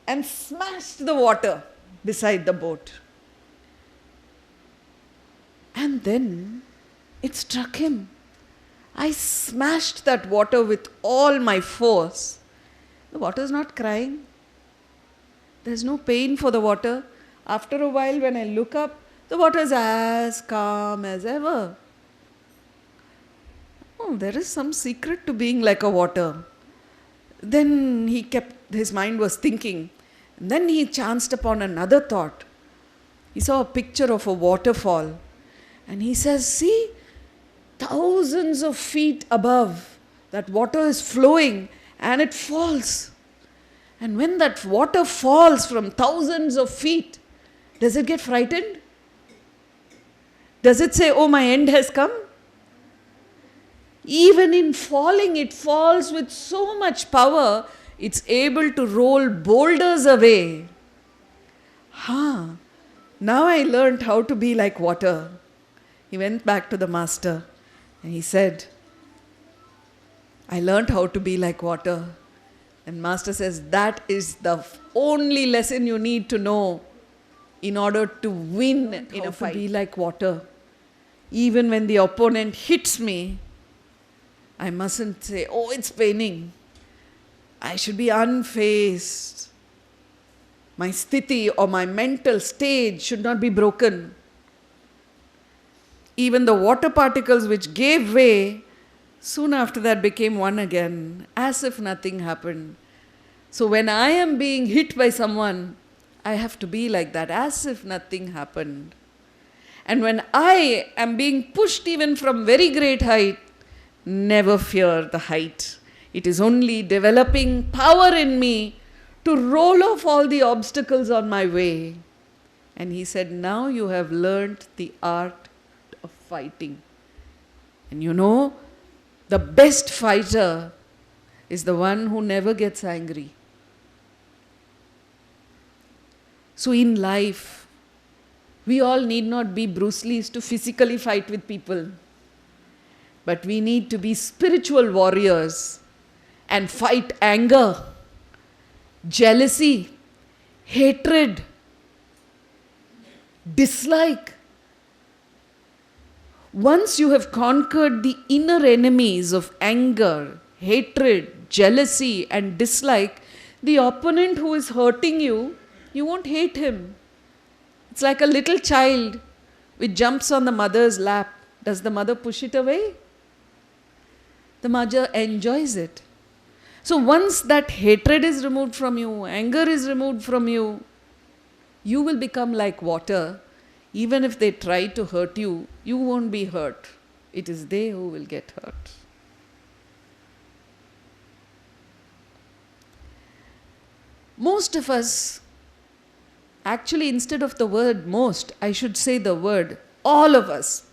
and smashed the water beside the boat. And then it struck him. I smashed that water with all my force. The water is not crying. There's no pain for the water. After a while, when I look up, the water is as calm as ever. Oh, there is some secret to being like a water. Then his mind was thinking. And then he chanced upon another thought. He saw a picture of a waterfall. And he says, see, thousands of feet above, that water is flowing and it falls. And when that water falls from thousands of feet, does it get frightened? Does it say, oh, my end has come? Even in falling, it falls with so much power, it's able to roll boulders away. Now I learned how to be like water. He went back to the master and he said, I learned how to be like water. And master says, that is the only lesson you need to know in order to win in a fight. To be like water. Even when the opponent hits me, I mustn't say, oh, it's paining. I should be unfazed. My sthiti or my mental stage should not be broken. Even the water particles which gave way, soon after that became one again, as if nothing happened. So when I am being hit by someone, I have to be like that, as if nothing happened. And when I am being pushed even from very great height, never fear the height. It is only developing power in me to roll off all the obstacles on my way. And he said, now you have learned the art of fighting. And you know, the best fighter is the one who never gets angry. So in life, we all need not be Bruce Lees to physically fight with people. But we need to be spiritual warriors and fight anger, jealousy, hatred, dislike. Once you have conquered the inner enemies of anger, hatred, jealousy and dislike, the opponent who is hurting you, you won't hate him. It's like a little child which jumps on the mother's lap. Does the mother push it away? The mother enjoys it. So once that hatred is removed from you, anger is removed from you, you will become like water. Even if they try to hurt you, you won't be hurt. It is they who will get hurt. Most of us, actually instead of the word most, I should say the word all of us,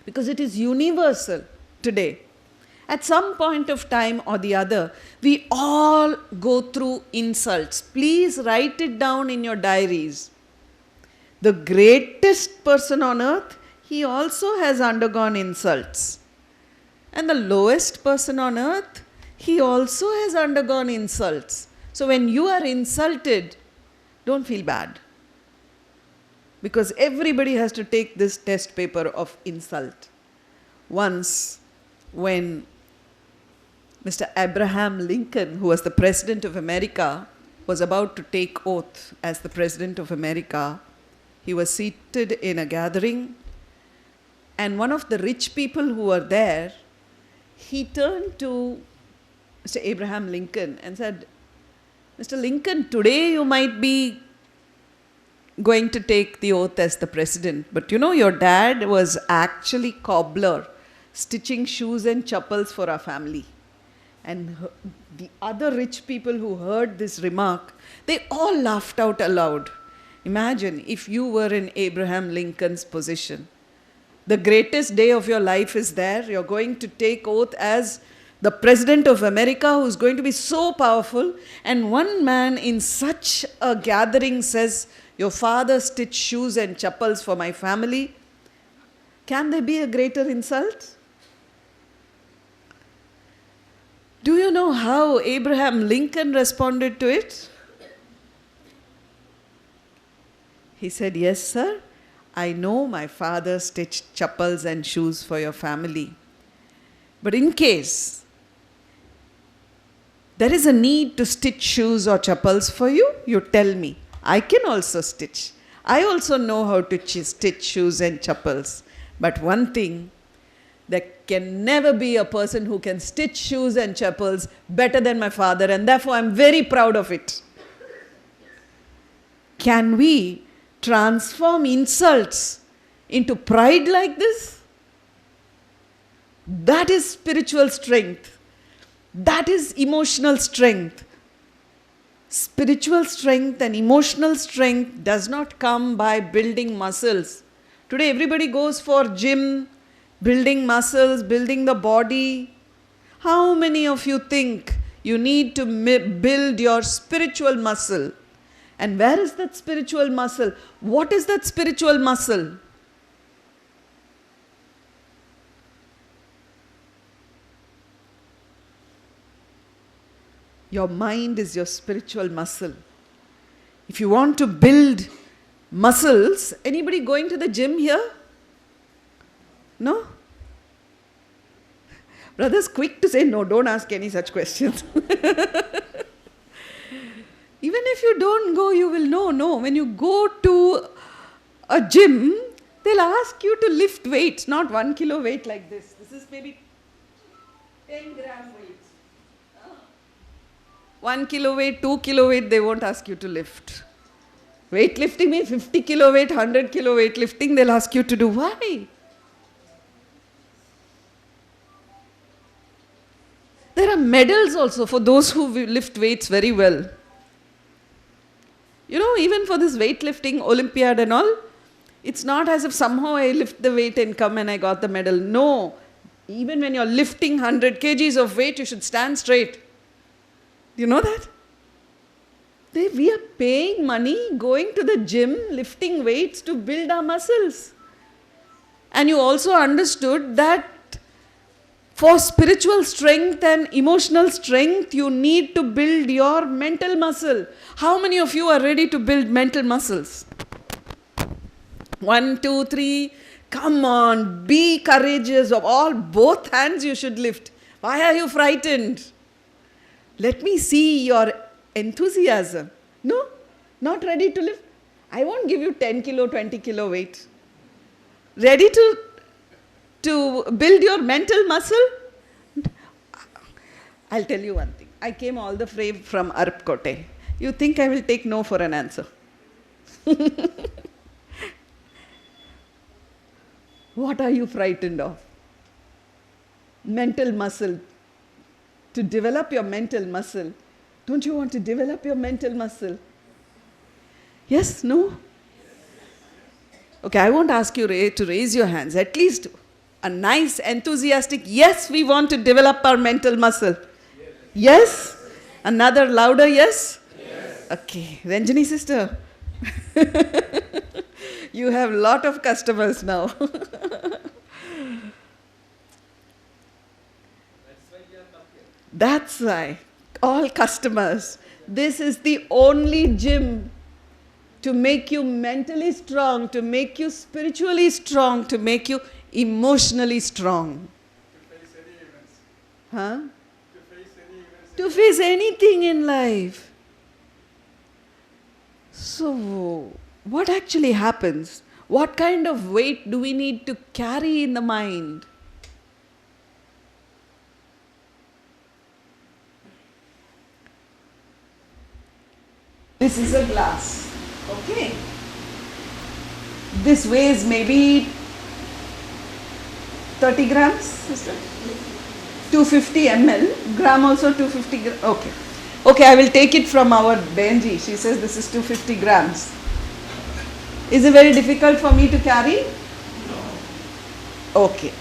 because it is universal today. At some point of time or the other, we all go through insults. Please write it down in your diaries. The greatest person on earth, he also has undergone insults. And the lowest person on earth, he also has undergone insults. So when you are insulted, don't feel bad. Because everybody has to take this test paper of insult. Once, when Mr. Abraham Lincoln, who was the President of America, was about to take oath as the President of America, he was seated in a gathering, and one of the rich people who were there, he turned to Mr. Abraham Lincoln and said, Mr. Lincoln, today you might be going to take the oath as the president, but you know your dad was actually cobbler, stitching shoes and chappals for our family. And the other rich people who heard this remark, they all laughed out aloud. Imagine if you were in Abraham Lincoln's position. The greatest day of your life is there. You're going to take oath as the President of America, who's going to be so powerful. And one man in such a gathering says, your father stitched shoes and chappals for my family. Can there be a greater insult? Do you know how Abraham Lincoln responded to it? He said, yes, sir, I know my father stitched chappals and shoes for your family. But in case there is a need to stitch shoes or chappals for you, you tell me. I can also stitch. I also know how to stitch shoes and chappals. But one thing, there can never be a person who can stitch shoes and chappals better than my father, and therefore I'm very proud of it. Can we transform insults into pride like this? That is spiritual strength. That is emotional strength. Spiritual strength and emotional strength does not come by building muscles. Today everybody goes for gym, building muscles, building the body. How many of you think you need to build your spiritual muscle? And where is that spiritual muscle? What is that spiritual muscle? Your mind is your spiritual muscle. If you want to build muscles, anybody going to the gym here? No? Brother's quick to say no, don't ask any such questions. Even if you don't go, you will know. No, when you go to a gym, they'll ask you to lift weights, not 1 kilo weight like this. This is maybe 10 gram weight. 1 kilo weight, 2 kilo weight, they won't ask you to lift. Weightlifting means 50 kilo weight, 100 kilo weightlifting, they'll ask you to do. Why? There are medals also for those who lift weights very well. You know, even for this weightlifting Olympiad and all, it's not as if somehow I lift the weight and come and I got the medal. No. Even when you're lifting 100 kgs of weight, you should stand straight. Do you know that? We are paying money, going to the gym, lifting weights to build our muscles. And you also understood that for spiritual strength and emotional strength, you need to build your mental muscle. How many of you are ready to build mental muscles? 1, 2, 3. Come on, be courageous. Of all, both hands you should lift. Why are you frightened? Let me see your enthusiasm. No? Not ready to lift? I won't give you 10 kilo, 20 kilo weight. Ready to build your mental muscle? I'll tell you one thing. I came all the way from Arupkote. You think I will take no for an answer? What are you frightened of? Mental muscle. To develop your mental muscle. Don't you want to develop your mental muscle? Yes? No? Okay, I won't ask you to raise your hands. At least a nice, enthusiastic, yes, we want to develop our mental muscle. Yes? Another louder yes? Yes. Okay, Ranjani sister. You have a lot of customers now. That's why. All customers. This is the only gym to make you mentally strong, to make you spiritually strong, to make you emotionally strong. To face any events. Huh? To face any events. To face anything in life. So, what actually happens? What kind of weight do we need to carry in the mind? This is a glass. Okay. This weighs maybe 30 grams, sister? 250 ml. Gram also 250 grams. Okay. Okay, I will take it from our Benji. She says this is 250 grams. Is it very difficult for me to carry? No. Okay.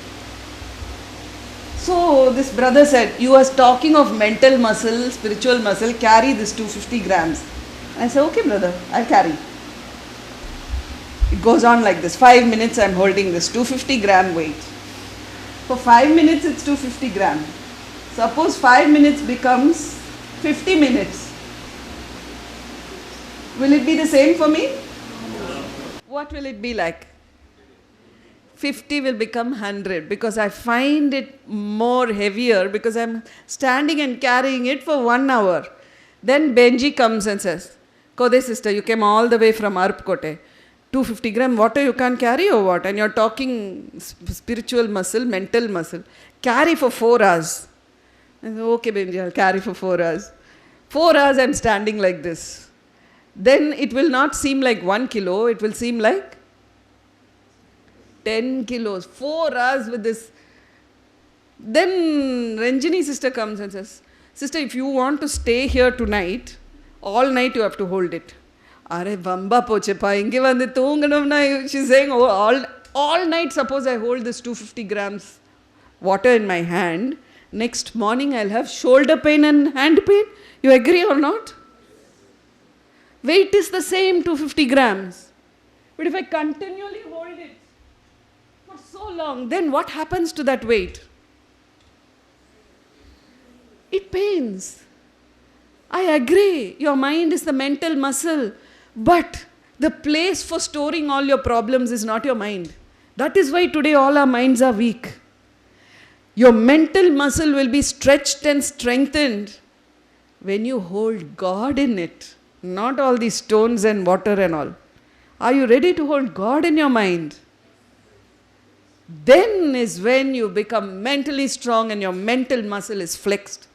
So this brother said, you are talking of mental muscle, spiritual muscle, carry this 250 grams. I said, okay brother, I'll carry. It goes on like this. 5 minutes I'm holding this 250 gram weight. For 5 minutes it's 250 gram. Suppose 5 minutes becomes 50 minutes. Will it be the same for me? No. What will it be like? 50 will become 100 because I find it more heavier because I'm standing and carrying it for 1 hour. Then Benji comes and says, Kode sister, you came all the way from Arupkote. 250 gram water you can't carry or what? And you're talking spiritual muscle, mental muscle. Carry for 4 hours. I said, okay Benji, I'll carry for 4 hours. 4 hours I'm standing like this. Then it will not seem like 1 kilo, it will seem like 10 kilos. 4 hours with this. Then Ranjani sister comes and says, sister, if you want to stay here tonight, all night you have to hold it. Are vamba poche pa inge vande thoonganam na. She's saying, oh, all all night, suppose I hold this 250 grams water in my hand, next morning I'll have shoulder pain and hand pain. You agree or not? Weight is the same, 250 grams. But if I continually hold it for so long, then what happens to that weight? It pains. I agree, your mind is the mental muscle, but the place for storing all your problems is not your mind. That is why today all our minds are weak. Your mental muscle will be stretched and strengthened when you hold God in it, not all these stones and water and all. Are you ready to hold God in your mind? Then is when you become mentally strong and your mental muscle is flexed.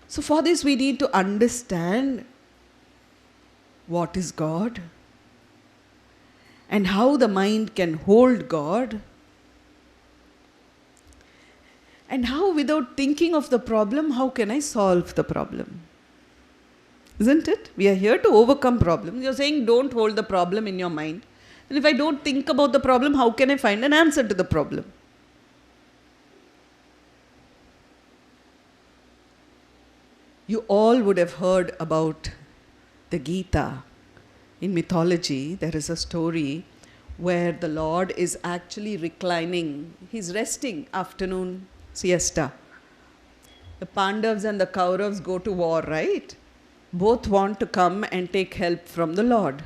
So for this we need to understand what is God and how the mind can hold God, and how without thinking of the problem, how can I solve the problem? Isn't it? We are here to overcome problems. You're saying don't hold the problem in your mind. And if I don't think about the problem, how can I find an answer to the problem? You all would have heard about the Gita. In mythology, there is a story where the Lord is actually reclining. He's resting, afternoon siesta. The Pandavas and the Kauravas go to war, right? Both want to come and take help from the Lord.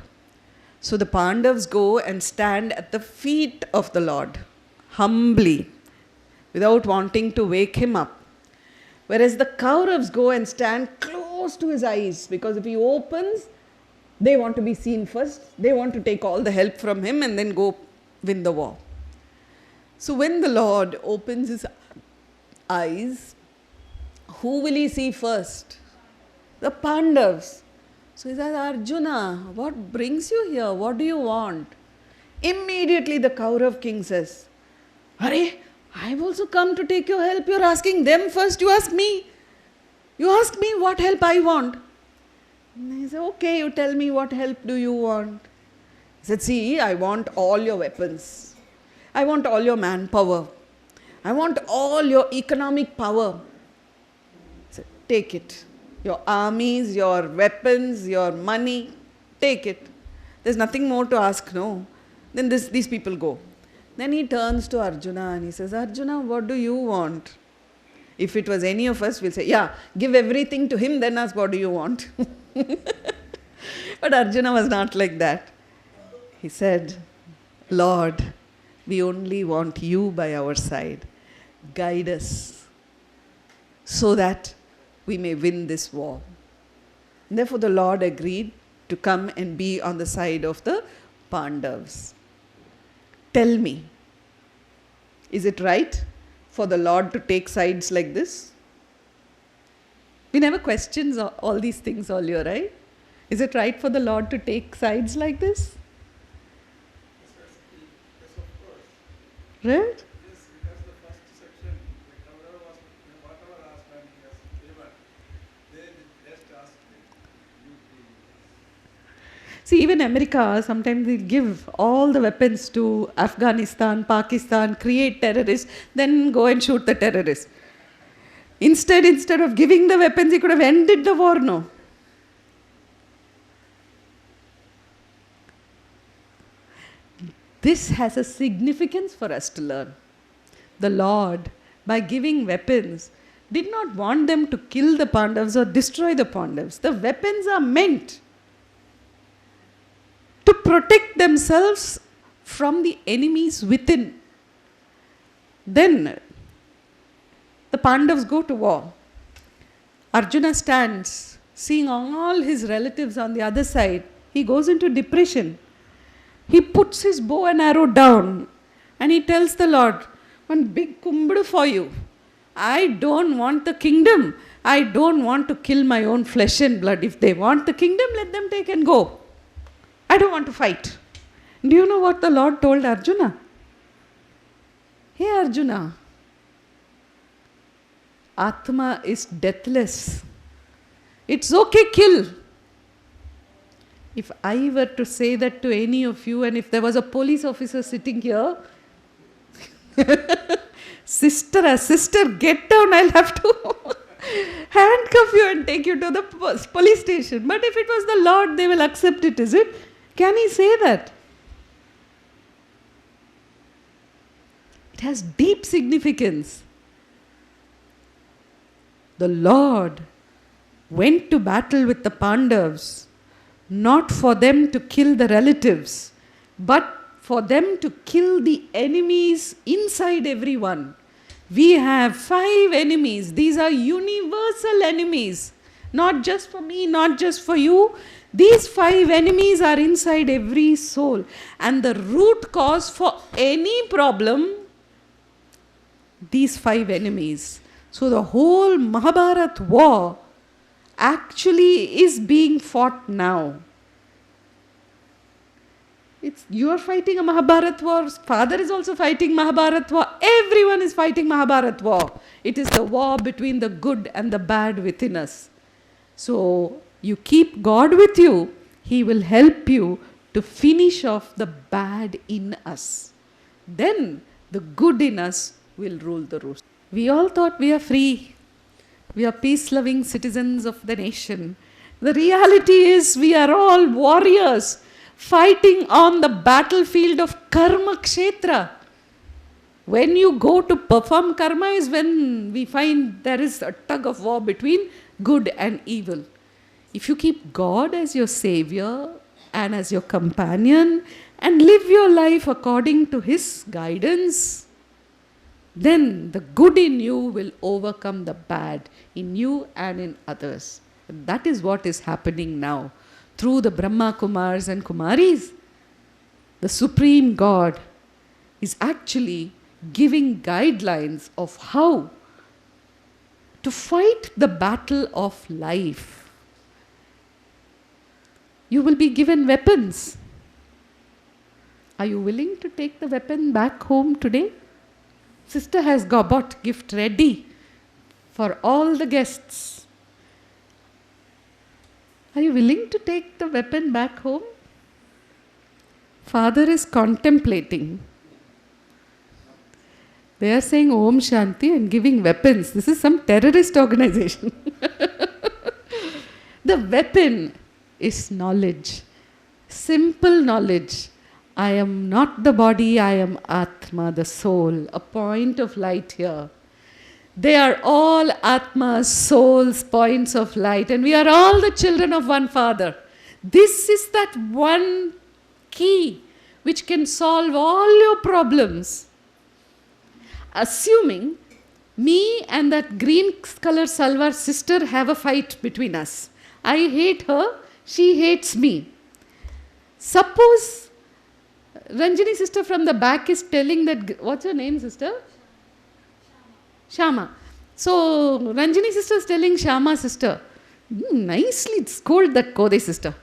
So the Pandavas go and stand at the feet of the Lord, humbly, without wanting to wake him up. Whereas the Kauravas go and stand close to his eyes, because if he opens, they want to be seen first. They want to take all the help from him and then go win the war. So when the Lord opens his eyes, who will he see first? The Pandavas. So he says, Arjuna, what brings you here? What do you want? Immediately the Kaurav king says, Hare, I've also come to take your help. You're asking them first, you ask me. You ask me what help I want. And he said, okay, you tell me what help do you want. He said, see, I want all your weapons. I want all your manpower. I want all your economic power. He said, take it. Your armies, your weapons, your money, take it. There's nothing more to ask, no. Then these people go. Then he turns to Arjuna and he says, Arjuna, what do you want? If it was any of us, we'll say, yeah, give everything to him, then ask, what do you want? But Arjuna was not like that. He said, Lord, we only want you by our side. Guide us so that we may win this war. And therefore the Lord agreed to come and be on the side of the Pandavas. Tell me, is it right for the Lord to take sides like this? We never questioned all these things earlier, right? Is it right for the Lord to take sides like this? Yes, of course. Right? Yes, because the first section, the Kaurava was whatever asked he has given. They just asked him, you please. See, even America, sometimes they give all the weapons to Afghanistan, Pakistan, create terrorists, then go and shoot the terrorists. Instead of giving the weapons, he could have ended the war, no? This has a significance for us to learn. The Lord, by giving weapons, did not want them to kill the Pandavas or destroy the Pandavas. The weapons are meant to protect themselves from the enemies within. Then the Pandavas go to war. Arjuna stands, seeing all his relatives on the other side. He goes into depression. He puts his bow and arrow down and he tells the Lord, one big kumbadu for you. I don't want the kingdom. I don't want to kill my own flesh and blood. If they want the kingdom, let them take and go. I don't want to fight. Do you know what the Lord told Arjuna? Hey Arjuna, Atma is deathless. It's okay, kill. If I were to say that to any of you, and if there was a police officer sitting here, sister, get down, I'll have to handcuff you and take you to the police station. But if it was the Lord, they will accept it, is it? Can he say that? It has deep significance. The Lord went to battle with the Pandavas, not for them to kill the relatives, but for them to kill the enemies inside everyone. We have 5 enemies. These are universal enemies. Not just for me, not just for you. These 5 enemies are inside every soul. And the root cause for any problem, these 5 enemies. So the whole Mahabharat war actually is being fought now. You are fighting a Mahabharat war. Father is also fighting Mahabharat war. Everyone is fighting Mahabharat war. It is the war between the good and the bad within us. So you keep God with you. He will help you to finish off the bad in us. Then the good in us will rule the roost. We all thought we are free. We are peace-loving citizens of the nation. The reality is we are all warriors fighting on the battlefield of karma kshetra. When you go to perform karma is when we find there is a tug of war between good and evil. If you keep God as your savior and as your companion and live your life according to his guidance, then the good in you will overcome the bad in you and in others. And that is what is happening now. Through the Brahmakumaris and Kumaris, the Supreme God is actually giving guidelines of how to fight the battle of life. You will be given weapons. Are you willing to take the weapon back home today? Sister has bought gift ready for all the guests. Are you willing to take the weapon back home? Father is contemplating. They are saying Om Shanti and giving weapons. This is some terrorist organization. The weapon is knowledge. Simple knowledge. I am not the body, I am Atma, the soul. A point of light here. They are all Atmas, souls, points of light. And we are all the children of one Father. This is that one key which can solve all your problems. Assuming me and that green color salwar sister have a fight between us. I hate her, she hates me. Suppose Ranjini sister from the back is telling that, what's your name, sister? Shama. So Ranjini sister is telling Shama sister, nicely scold that Kode sister.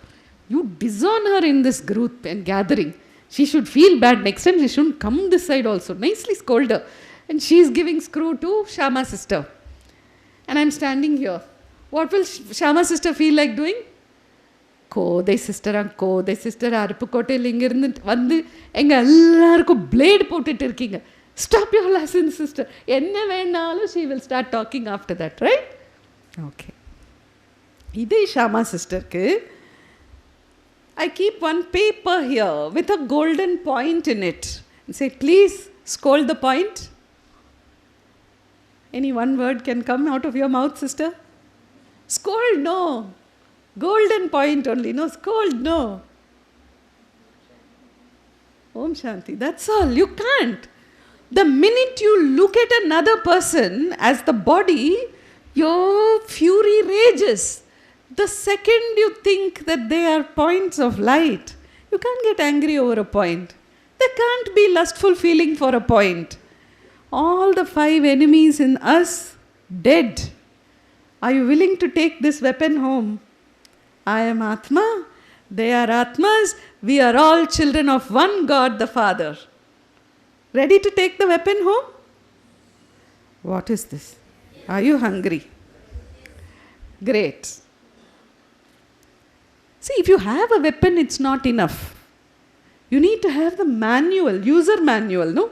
You disown her in this group and gathering. She should feel bad. Next time she shouldn't come this side also. Nicely scold her. And she is giving screw to Shama sister. And I'm standing here. What will Shama sister feel like doing? Kode sister அருப்புக்கோட்டையில் இங்கிருந்து வந்து எங்கள் எல்லாருக்கும் blade போட்டுட்டு இருக்கீங்க. Stop your lessons, sister. என்ன வேணாலும் she will start talking after that, right? Okay. இதே Shama sisterக்கு I keep one paper here with a golden point in it. And say, please scold the point. Any one word can come out of your mouth, sister? Scold, no. Golden point only, no. Scold, no. Om Shanti. That's all. You can't. The minute you look at another person as the body, your fury rages. The second you think that they are points of light, you can't get angry over a point. There can't be lustful feeling for a point. All the 5 enemies in us, dead. Are you willing to take this weapon home? I am Atma. They are Atmas. We are all children of one God, the Father. Ready to take the weapon home? What is this? Are you hungry? Great. See, if you have a weapon, it's not enough. You need to have the manual, user manual, no?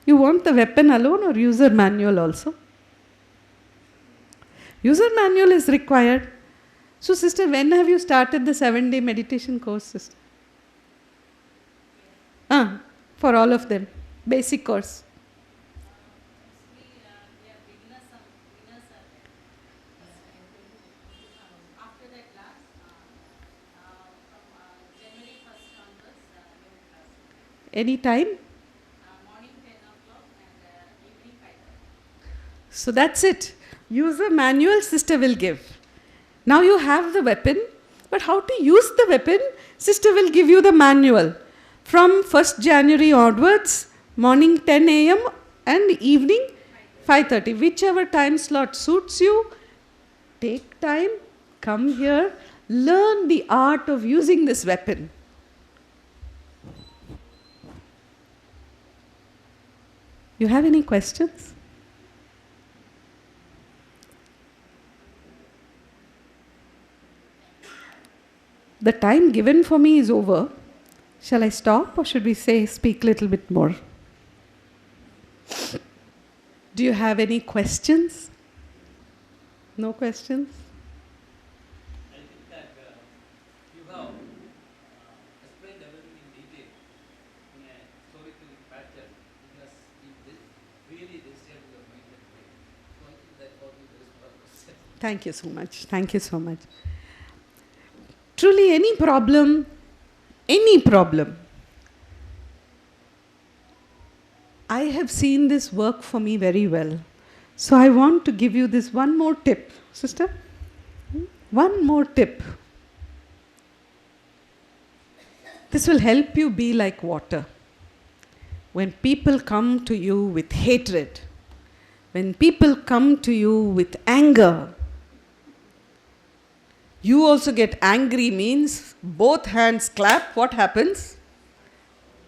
You want the weapon alone or user manual also? User manual is required. So, sister, when have you started the 7-day meditation course, sister? For all of them. Basic course. Any time? So that's it. User manual, sister will give. Now you have the weapon, but how to use the weapon, sister will give you the manual. From 1st January onwards, morning 10 a.m. and evening 5:30. Whichever time slot suits you, take time, come here, learn the art of using this weapon. You have any questions? The time given for me is over. Shall I stop or should we speak a little bit more? Do you have any questions? No questions? I think that you have explained everything in detail in a historical pattern because it really disturbs your mind and brain. So I think that was the best purpose. Thank you so much. Thank you so much. Truly, any problem, I have seen this work for me very well. So I want to give you this one more tip. Sister? One more tip. This will help you be like water. When people come to you with hatred, when people come to you with anger, you also get angry means both hands clap, what happens?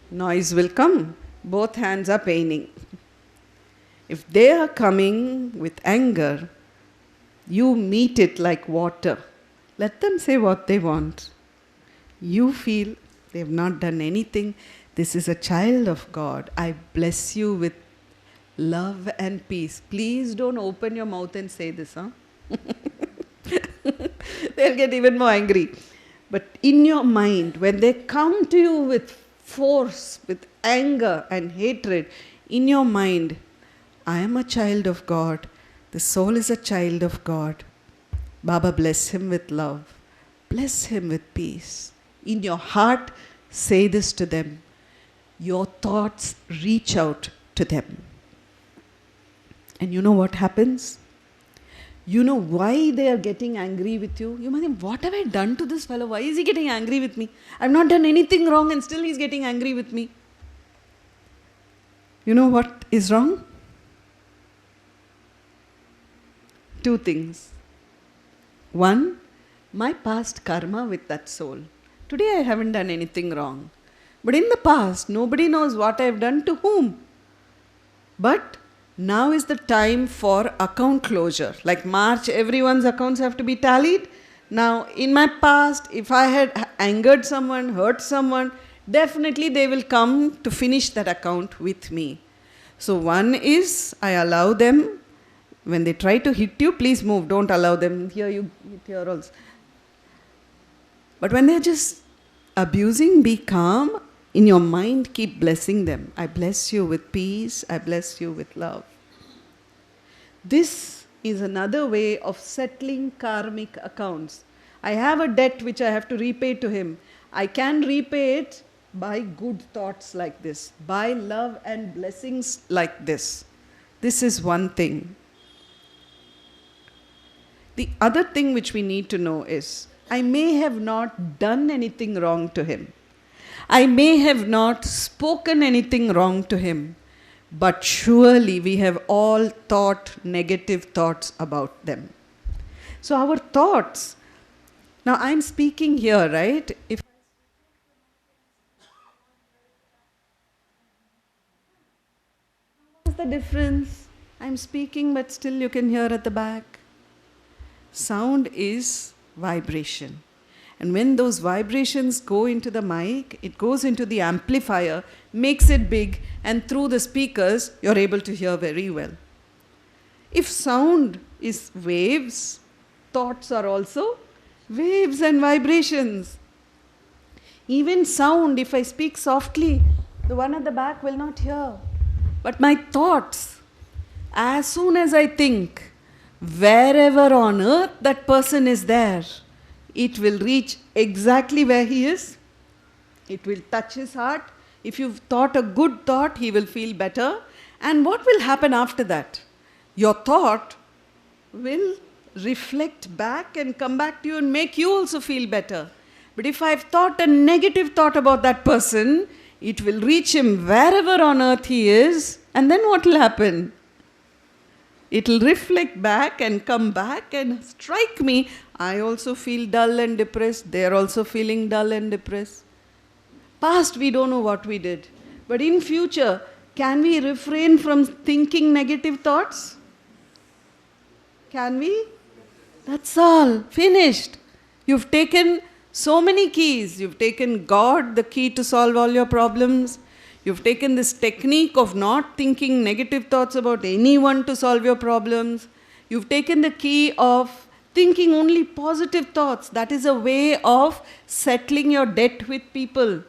Noise will come. Both hands are paining. If they are coming with anger, you meet it like water. Let them say what they want. You feel they have not done anything. This is a child of God. I bless you with love and peace. Please don't open your mouth and say this, huh? They'll get even more angry. But in your mind, when they come to you with force, with anger and hatred, in your mind, I am a child of God. The soul is a child of God. Baba, bless him with love. Bless him with peace. In your heart, say this to them. Your thoughts reach out to them. And you know what happens? You know why they are getting angry with you? You might think, what have I done to this fellow? Why is he getting angry with me? I've not done anything wrong and still he's getting angry with me. You know what is wrong? Two things. One, my past karma with that soul. Today I haven't done anything wrong. But in the past, nobody knows what I've done to whom. But now is the time for account closure. Like March, everyone's accounts have to be tallied. Now, in my past, if I had angered someone, hurt someone, definitely they will come to finish that account with me. So one is, I allow them, when they try to hit you, please move, don't allow them. Here you hit here also. But when they're just abusing, be calm. In your mind, keep blessing them. I bless you with peace. I bless you with love. This is another way of settling karmic accounts. I have a debt which I have to repay to him. I can repay it by good thoughts like this, by love and blessings like this. This is one thing. The other thing which we need to know is, I may have not done anything wrong to him. I may have not spoken anything wrong to him, but surely we have all thought negative thoughts about them. So our thoughts, now I'm speaking here, right? What's the difference? I'm speaking, but still you can hear at the back. Sound is vibration. And when those vibrations go into the mic, it goes into the amplifier, makes it big, and through the speakers, you're able to hear very well. If sound is waves, thoughts are also waves and vibrations. Even sound, if I speak softly, the one at the back will not hear. But my thoughts, as soon as I think, wherever on earth that person is there, it will reach exactly where he is. It will touch his heart. If you've thought a good thought, he will feel better. And what will happen after that? Your thought will reflect back and come back to you and make you also feel better. But if I've thought a negative thought about that person, it will reach him wherever on earth he is. And then what will happen? It will reflect back and come back and strike me. I also feel dull and depressed. They are also feeling dull and depressed. Past, we don't know what we did. But in future, can we refrain from thinking negative thoughts? Can we? That's all. Finished. You've taken so many keys. You've taken God, the key to solve all your problems. You've taken this technique of not thinking negative thoughts about anyone to solve your problems. You've taken the key of thinking only positive thoughts. That is a way of settling your debt with people.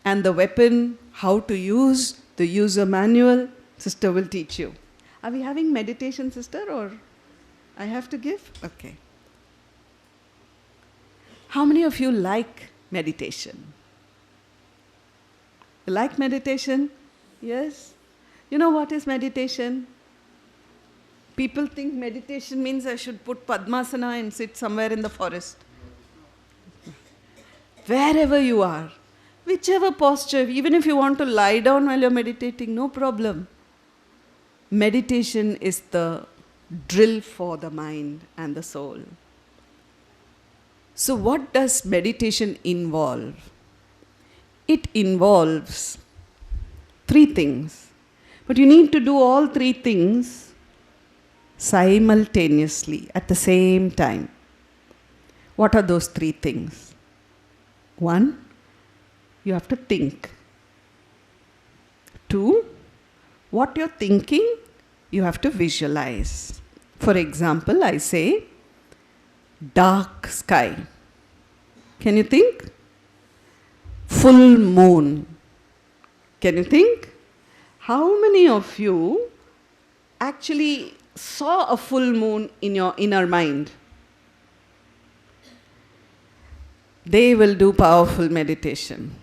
And the weapon, how to use, the user manual, sister will teach you. Are we having meditation, sister, or I have to give? Okay. How many of you like meditation? You like meditation? Yes? You know what is meditation? People think meditation means I should put Padmasana and sit somewhere in the forest. Wherever you are, whichever posture, even if you want to lie down while you're meditating, no problem. Meditation is the drill for the mind and the soul. So what does meditation involve? It involves 3 things. But you need to do all 3 things simultaneously at the same time. What are those 3 things? 1, you have to think. 2, what you're thinking, you have to visualize. For example, I say, dark sky. Can you think? Full moon. Can you think? How many of you actually saw a full moon in your inner mind? They will do powerful meditation.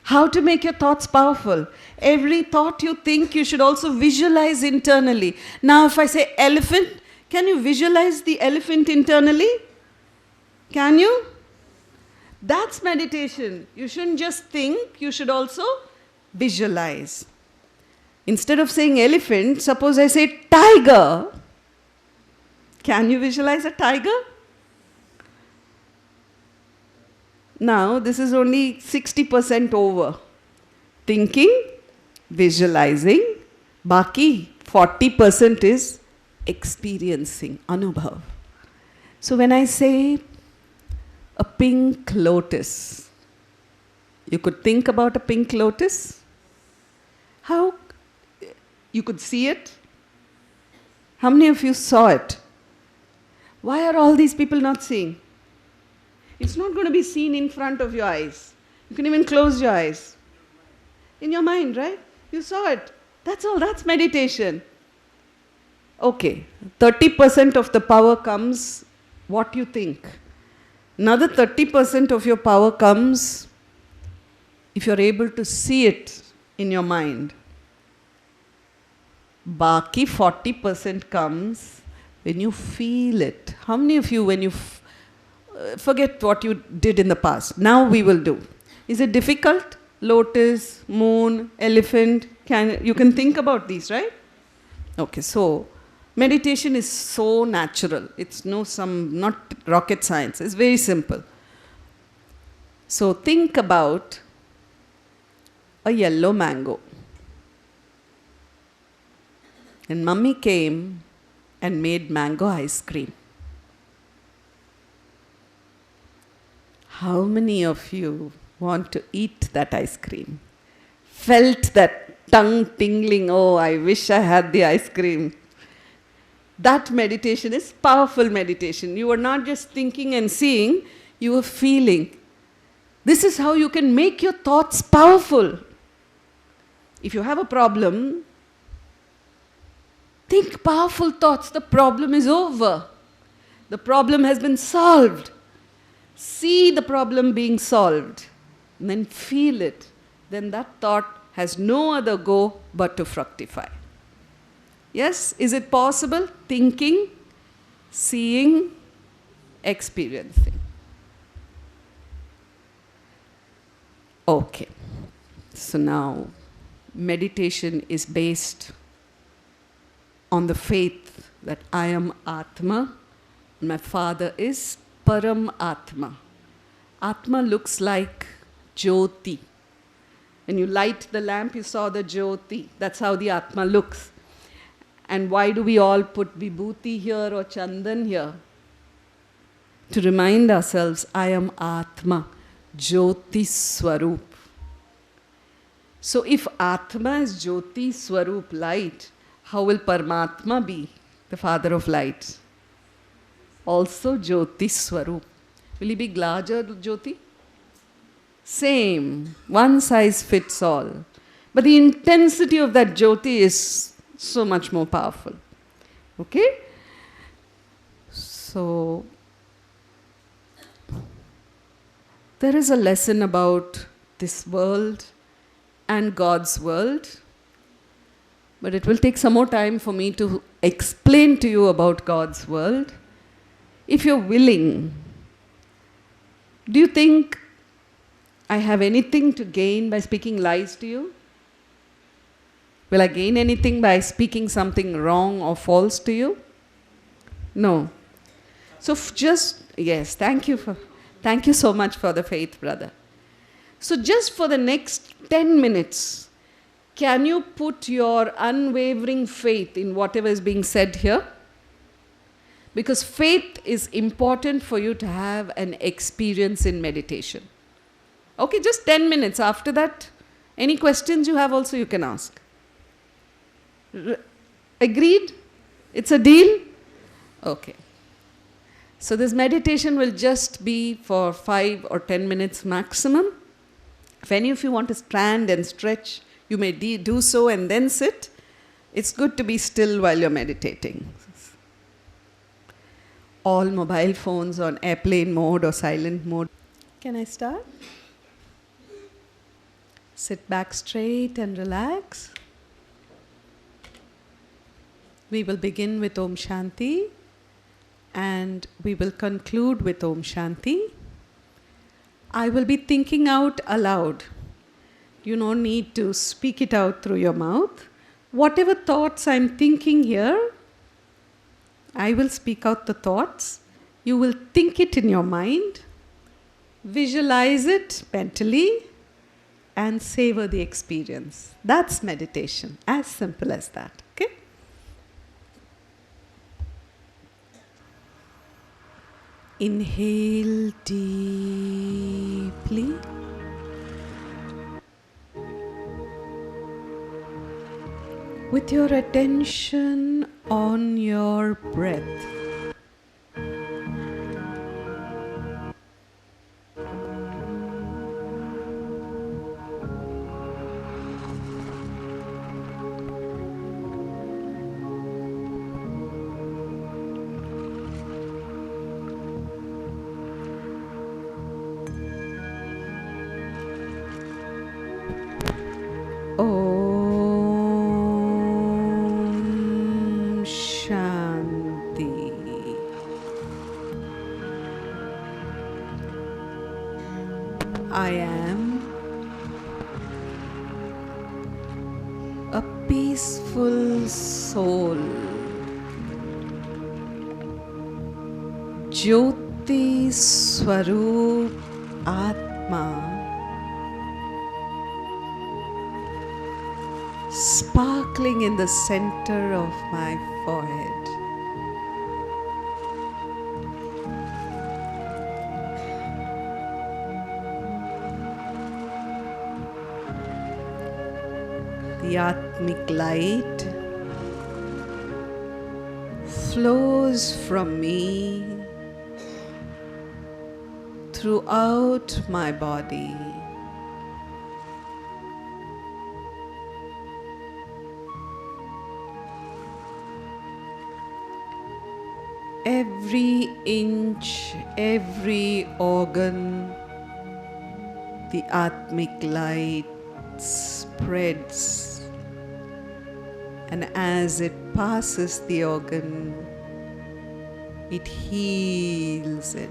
How to make your thoughts powerful? Every thought you think, you should also visualize internally. Now, if I say elephant, can you visualize the elephant internally? Can you? That's meditation. You shouldn't just think, you should also visualize. Instead of saying elephant, suppose I say tiger. Can you visualize a tiger? Now, this is only 60% over. Thinking, visualizing, baki 40% is experiencing, anubhav. So when I say a pink lotus, you could think about a pink lotus. How you could see it? How many of you saw it? Why are all these people not seeing? It's not going to be seen in front of your eyes. You can even close your eyes. In your mind, right? You saw it. That's all. That's meditation. Okay. 30% of the power comes what you think. Another 30% of your power comes if you're able to see it in your mind. Baki 40% comes when you feel it. How many of you, when you forget what you did in the past, now we will do. Is it difficult? Lotus, moon, elephant, you can think about these, right? Okay, so meditation is so natural. It's not rocket science. It's very simple. So think about a yellow mango. And mummy came and made mango ice cream. How many of you want to eat that ice cream? Felt that tongue tingling, oh, I wish I had the ice cream. That meditation is powerful meditation. You are not just thinking and seeing, you are feeling. This is how you can make your thoughts powerful. If you have a problem, think powerful thoughts. The problem is over. The problem has been solved. See the problem being solved. And then feel it. Then that thought has no other go but to fructify. Yes? Is it possible? Thinking, seeing, experiencing. Okay. So now, meditation is based on the faith that I am Atma, and my father is Param Atma. Atma looks like Jyoti. When you light the lamp, you saw the Jyoti. That's how the Atma looks. And why do we all put Vibhuti here or Chandan here? To remind ourselves, I am Atma, Jyoti Swarup. So if Atma is Jyoti Swarup, light, how will Paramatma be, the father of light? Also Jyoti Swarup. Will he be larger Jyoti? Same, one size fits all. But the intensity of that Jyoti is so much more powerful. Okay? So, there is a lesson about this world and God's world. But it will take some more time for me to explain to you about God's world. If you're willing, do you think I have anything to gain by speaking lies to you? Will I gain anything by speaking something wrong or false to you? No. So yes, thank you so much for the faith, brother. So just for the next 10 minutes, can you put your unwavering faith in whatever is being said here? Because faith is important for you to have an experience in meditation. Okay, just 10 minutes. After that, any questions you have also you can ask. Agreed? It's a deal? Okay. So this meditation will just be for 5 or 10 minutes maximum. If any of you want to stand and stretch, you may do so and then sit. It's good to be still while you're meditating. All mobile phones on airplane mode or silent mode. Can I start? Sit back straight and relax. We will begin with Om Shanti and we will conclude with Om Shanti. I will be thinking out aloud. You don't need to speak it out through your mouth. Whatever thoughts I'm thinking here, I will speak out the thoughts. You will think it in your mind, visualize it mentally, and savor the experience. That's meditation. As simple as that. Okay? Inhale deeply. With your attention on your breath. Om Shanti. I am a peaceful soul. Jyoti Swarup Atma. Sparkling in the center of my forehead. The Atmic light flows from me throughout my body. Every inch, every organ, the Atmic light spreads, and as it passes the organ, it heals it.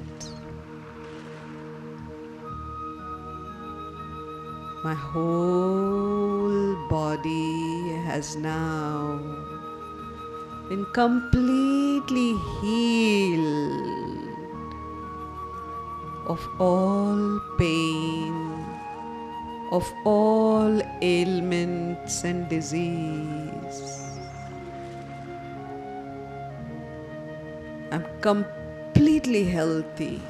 My whole body has now been completely healed of all pain, of all ailments and disease. I'm completely healthy.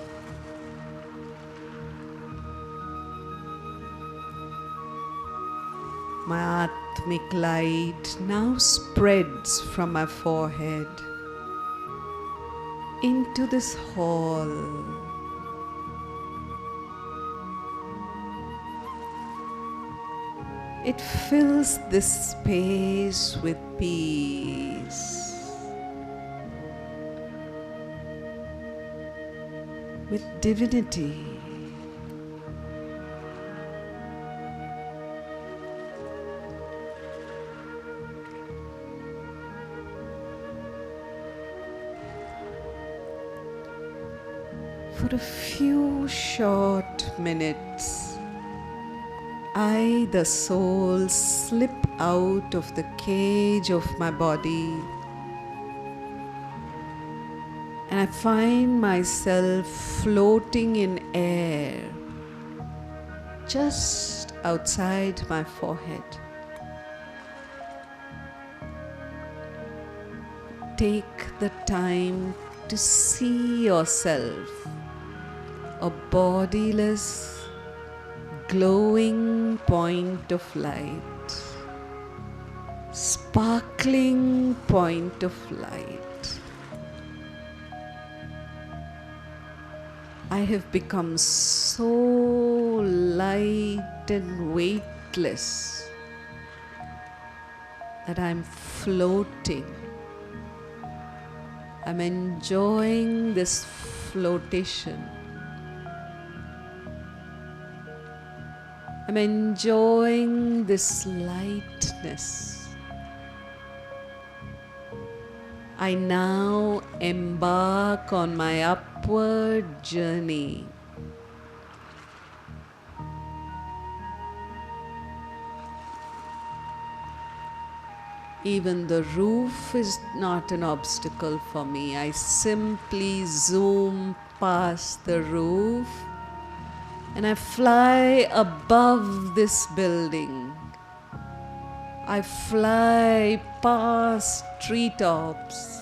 My Atmic light now spreads from my forehead into this hall. It fills this space with peace, with divinity. For a few short minutes, I, the soul, slip out of the cage of my body, and I find myself floating in air just outside my forehead. Take the time to see yourself a bodiless, glowing point of light, sparkling point of light. I have become so light and weightless that I'm floating. I'm enjoying this flotation. I'm enjoying this lightness. I now embark on my upward journey. Even the roof is not an obstacle for me. I simply zoom past the roof and I fly above this building. I fly past treetops.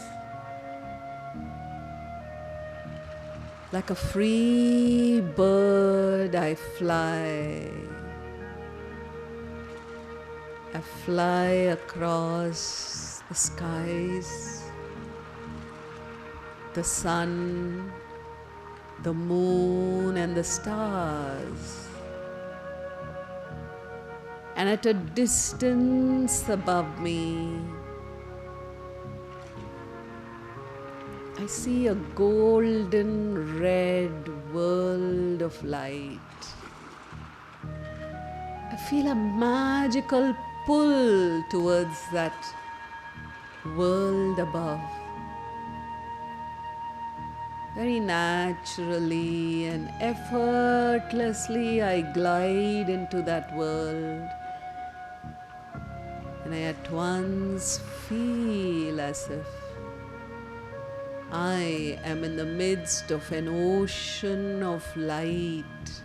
Like a free bird, I fly. I fly across the skies, the sun, the moon and the stars. And at a distance above me, I see a golden red world of light. I feel a magical pull towards that world above. Very naturally and effortlessly, I glide into that world. And I at once feel as if I am in the midst of an ocean of light,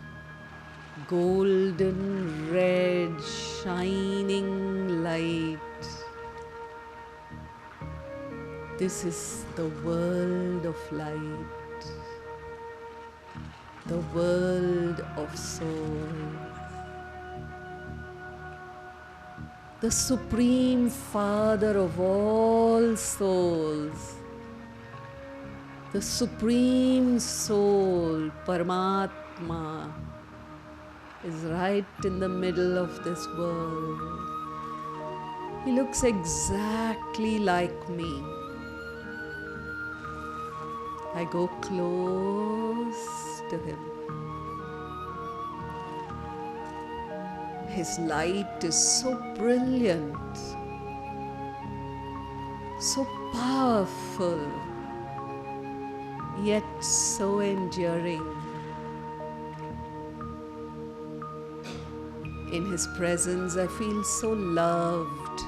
golden red, shining light. This is the world of light, the world of soul, the Supreme Father of all souls, the Supreme Soul, Paramatma, is right in the middle of this world. He looks exactly like me. I go close to him. His light is so brilliant, so powerful, yet so enduring. In his presence, I feel so loved.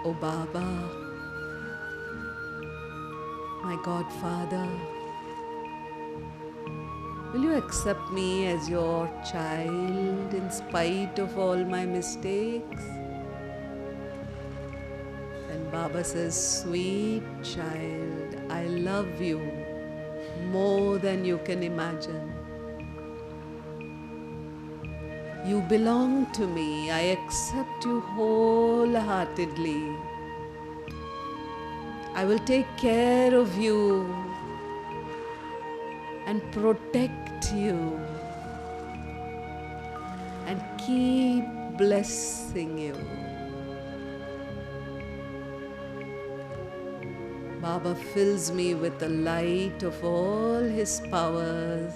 Oh Baba, my Godfather, will you accept me as your child in spite of all my mistakes? And Baba says, sweet child, I love you more than you can imagine. You belong to me. I accept you wholeheartedly. I will take care of you and protect you and keep blessing you. Baba fills me with the light of all his powers,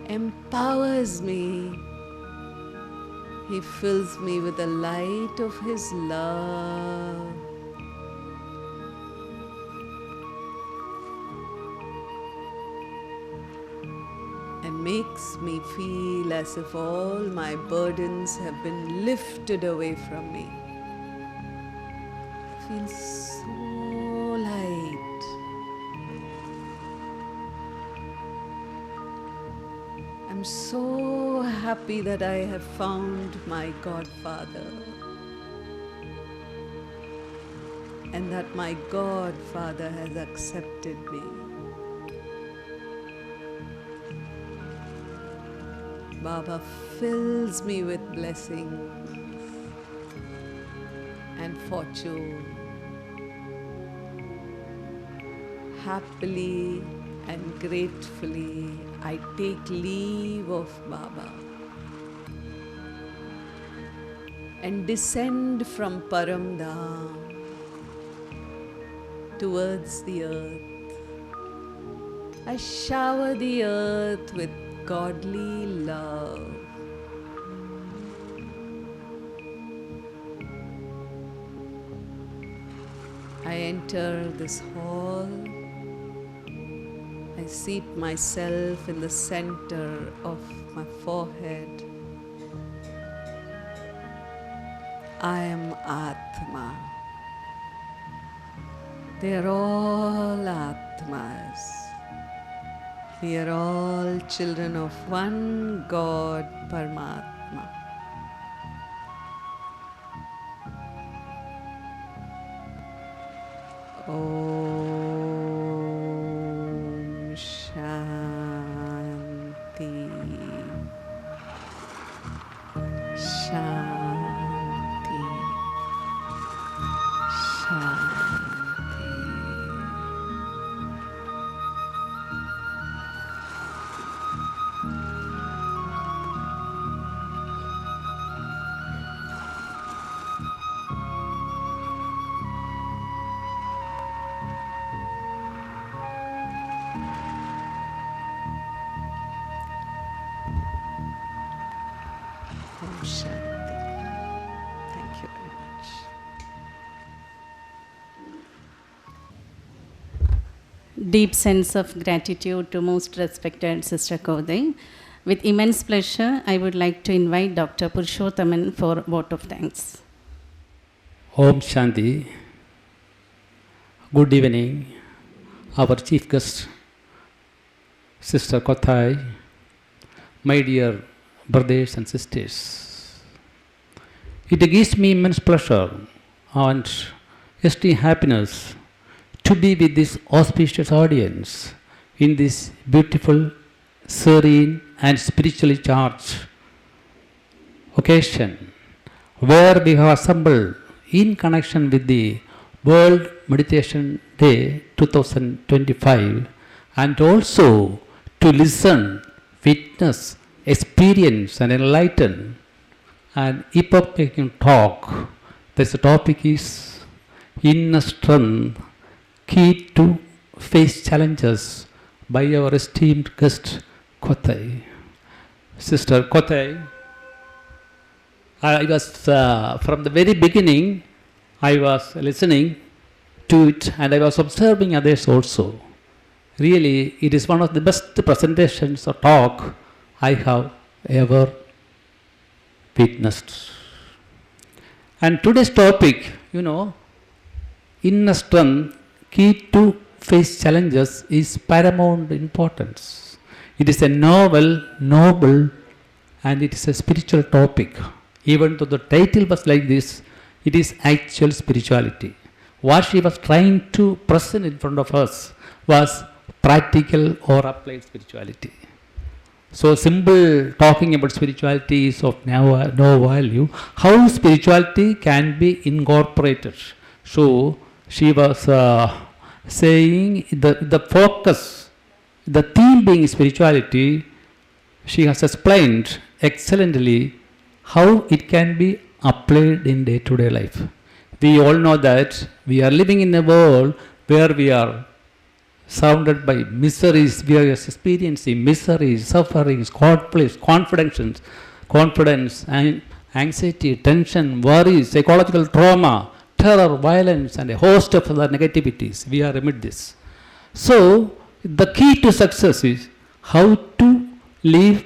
empowers me. He fills me with the light of his love. And makes me feel as if all my burdens have been lifted away from me. I feel so light. I'm so happy that I have found my Godfather and that my Godfather has accepted me. Baba fills me with blessings and fortune. Happily and gratefully, I take leave of Baba and descend from Param Dham towards the earth. I shower the earth with godly love. I enter this hall. I seat myself in the center of my forehead. I am Atma. They are all Atmas. We are all children of one God, Paramatma. Om Shanti. Shanti. Shanti. Om Shanti. Thank you very much. Deep sense of gratitude to most respected Sister Kodai. With immense pleasure, I would like to invite Dr. Purushothaman for vote of thanks. Om Shanti. Good evening, our chief guest, Sister Kothai, my dear brothers and sisters. It gives me immense pleasure and extreme happiness to be with this auspicious audience in this beautiful, serene and spiritually charged occasion where we have assembled in connection with the World Meditation Day 2025, and also to listen, witness, experience and enlighten an epoch-making talk. This topic is Inner Strength, Key to Face Challenges, by our esteemed guest Kothai. Sister Kothai, I was from the very beginning I was listening to it and I was observing others also. Really, it is one of the best presentations or talk I have ever witnessed. And today's topic, inner strength, key to face challenges, is paramount importance. It is a novel, noble, and it is a spiritual topic. Even though the title was like this, it is actual spirituality. What she was trying to present in front of us was practical or applied spirituality. So simple talking about spirituality is of no value. How spirituality can be incorporated? So she was saying the focus, the theme being spirituality. She has explained excellently how it can be applied in day-to-day life. We all know that we are living in a world where we are surrounded by miseries. We are experiencing miseries, sufferings, confidence, and anxiety, tension, worries, psychological trauma, terror, violence, and a host of other negativities. We are amid this. So, the key to success is how to live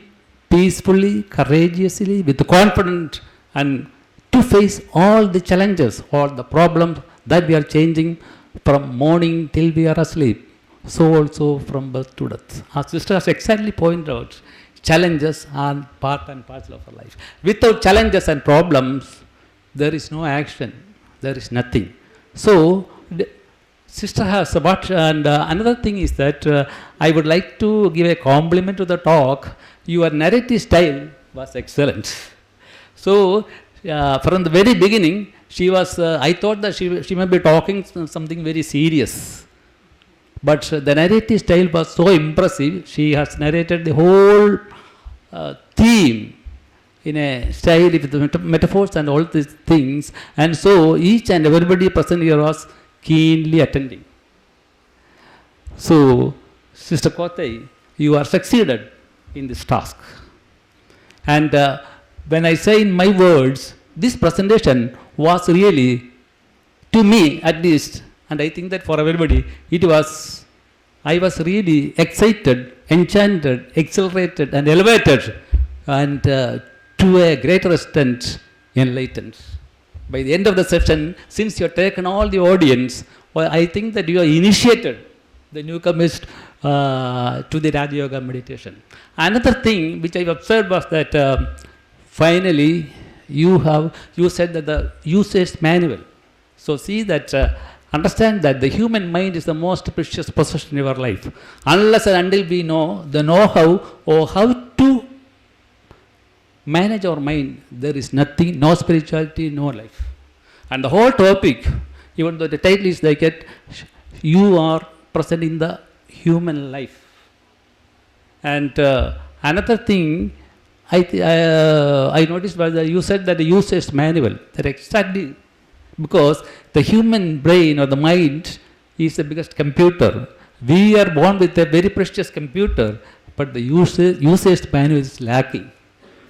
peacefully, courageously, with confidence, and to face all the challenges, all the problems that we are changing from morning till we are asleep. So also from birth to death. Our sister has exactly pointed out, challenges are part and parcel of our life. Without challenges and problems, there is no action, there is nothing. So, the sister has what, and another thing is that I would like to give a compliment to the talk. Your narrative style was excellent. So, from the very beginning, she was, I thought that she may be talking something very serious. But the narrative style was so impressive. She has narrated the whole theme in a style with the metaphors and all these things. And so each and everybody present here was keenly attending. So, Sister Kothai, you are succeeded in this task. And when I say in my words, this presentation was really, to me at least, and I think that for everybody, I was really excited, enchanted, accelerated, and elevated, and to a greater extent, enlightened. By the end of the session, since you have taken all the audience, well, I think that you have initiated the newcomers to the Raja Yoga meditation. Another thing which I observed was that finally you said that the usage manual. So see that, understand that the human mind is the most precious possession in your life. Unless and until we know the know-how or how to manage our mind, there is nothing, no spirituality, no life. And the whole topic, even though the title is like it, you are present in the human life. And another thing I noticed was that you said that the usage manual, that exactly, because the human brain or the mind is the biggest computer. We are born with a very precious computer, but the usage manual is lacking.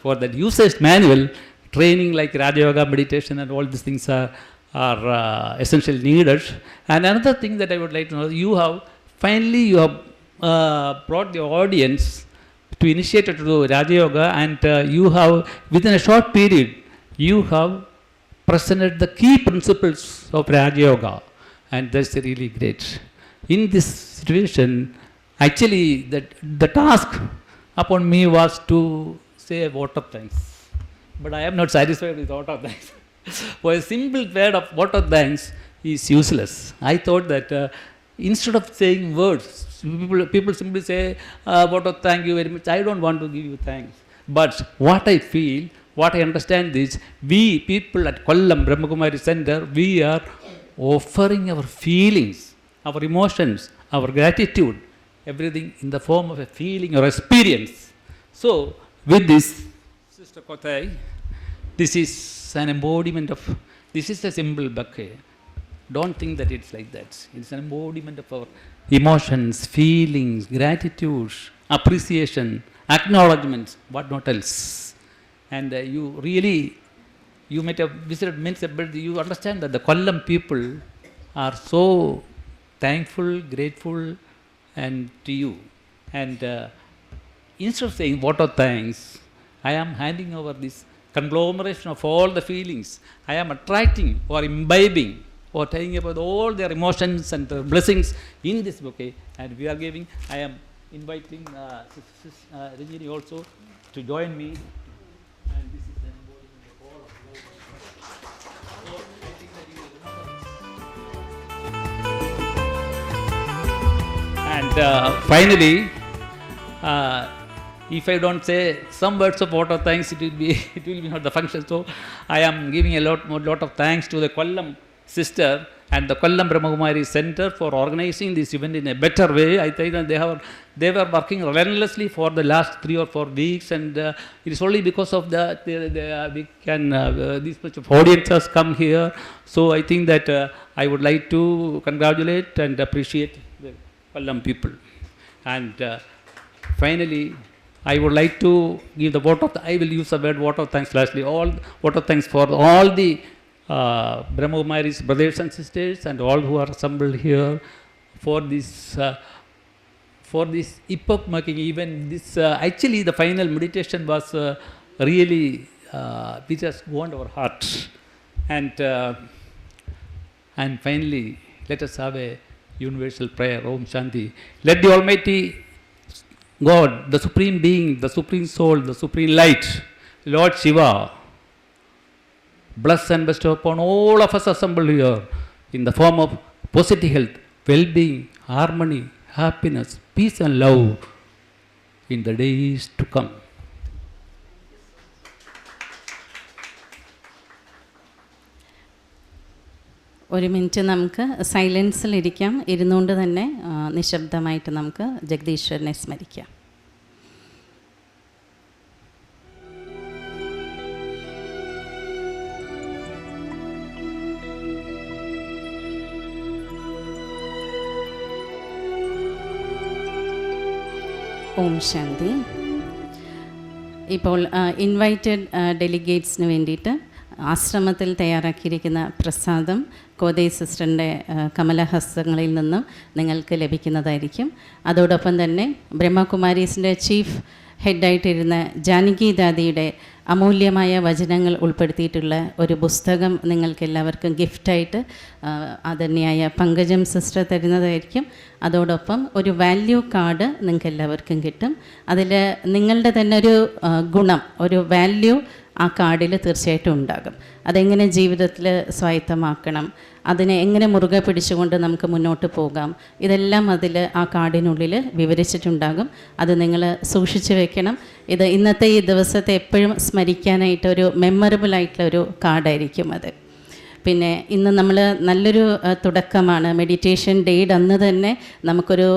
For that usage manual, training like Raja Yoga meditation and all these things are essentially needed. And another thing that I would like to know, you have brought the audience to initiate to do Raja Yoga, and you have, within a short period, you have presented the key principles of Raja Yoga, and that's really great. In this situation, actually, the task upon me was to say a vote of thanks, but I am not satisfied with vote of thanks. For a simple word of vote of thanks is useless. I thought that instead of saying words, people simply say, vote of thank you very much. I don't want to give you thanks. But what I feel, what I understand is, we people at Kollam Brahmakumari Center, we are offering our feelings, our emotions, our gratitude, everything in the form of a feeling or experience. So, with this, Sister Kothai, this is an embodiment of, this is a simple bucket. Don't think that it's like that. It's an embodiment of our emotions, feelings, gratitude, appreciation, acknowledgements, what not else. And you really, you might have visited many, but you understand that the Kollam people are so thankful, grateful, and to you. And instead of saying vote of thanks, I am handing over this conglomeration of all the feelings. I am attracting or imbibing or telling about all their emotions and their blessings in this bouquet. And we are giving, I am inviting Ranjini also to join me. And this is an embodiment of all of you. So I think that you will remember this. And finally, if I don't say some words of vote of thanks, it will be not the function. So I am giving a lot of thanks to the Kollam sister and the Kollam Brahmakumaris Center for organizing this event in a better way. I think that they were working relentlessly for the last 3 or 4 weeks, and it is only because of that we can this much of audience has come here. So I think that I would like to congratulate and appreciate the Kollam people. And finally, I would like to give the vote of, I will use the word vote of thanks lastly, all vote of thanks for all the Brahmakumaris brothers and sisters and all who are assembled here for this epoch marking event. This actually the final meditation was really which has warmed our heart. And finally, let us have a universal prayer. Om Shanti. Let the Almighty God, the Supreme Being, the Supreme Soul, the Supreme Light, Lord Shiva, bless and bestow upon all of us assembled here in the form of positive health, well-being, harmony, happiness, peace and love in the days to come. ഒരു minute നമുക്ക് സൈലൻസിലിരിക്കാം, ഇരുന്നുകൊണ്ട് തന്നെ നിശബ്ദമായിട്ട് നമുക്ക് ജഗദീശ്വരനെ സ്മരിക്കാം. ഓം ശാന്തി. ഇപ്പോൾ invited ഡെലിഗേറ്റ്സിന് വേണ്ടിയിട്ട് ആശ്രമത്തിൽ തയ്യാറാക്കിയിരിക്കുന്ന പ്രസാദം കോതൈ സിസ്റ്ററിൻ്റെ കമലഹസ്തങ്ങളിൽ നിന്നും നിങ്ങൾക്ക് ലഭിക്കുന്നതായിരിക്കും. അതോടൊപ്പം തന്നെ ബ്രഹ്മകുമാരീസിൻ്റെ ചീഫ് ഹെഡായിട്ടിരുന്ന ജാനകി ദാദിയുടെ അമൂല്യമായ വചനങ്ങൾ ഉൾപ്പെടുത്തിയിട്ടുള്ള ഒരു പുസ്തകം നിങ്ങൾക്കെല്ലാവർക്കും ഗിഫ്റ്റായിട്ട് ആദരണീയായ പങ്കജം സിസ്റ്റർ തരുന്നതായിരിക്കും. അതോടൊപ്പം ഒരു വാല്യൂ കാർഡ് നിങ്ങൾക്ക് എല്ലാവർക്കും കിട്ടും. അതിൽ നിങ്ങളുടെ തന്നെ ഒരു ഗുണം, ഒരു വാല്യൂ ആ കാർഡിൽ തീർച്ചയായിട്ടും ഉണ്ടാകും. അതെങ്ങനെ ജീവിതത്തിൽ സ്വായത്തമാക്കണം, അതിനെ എങ്ങനെ മുറുകെ പിടിച്ചുകൊണ്ട് നമുക്ക് മുന്നോട്ട് പോകാം, ഇതെല്ലാം അതിൽ ആ കാർഡിനുള്ളിൽ വിവരിച്ചിട്ടുണ്ടാകും. അത് നിങ്ങൾ സൂക്ഷിച്ച് വെക്കണം. ഇത് ഇന്നത്തെ ഈ ദിവസത്തെ എപ്പോഴും സ്മരിക്കാനായിട്ട് ഒരു മെമ്മറബിൾ ആയിട്ടുള്ള ഒരു കാർഡായിരിക്കും അത്. പിന്നെ ഇന്ന് നമ്മൾ നല്ലൊരു തുടക്കമാണ്. മെഡിറ്റേഷൻ ഡേയുടെ അന്ന് തന്നെ നമുക്കൊരു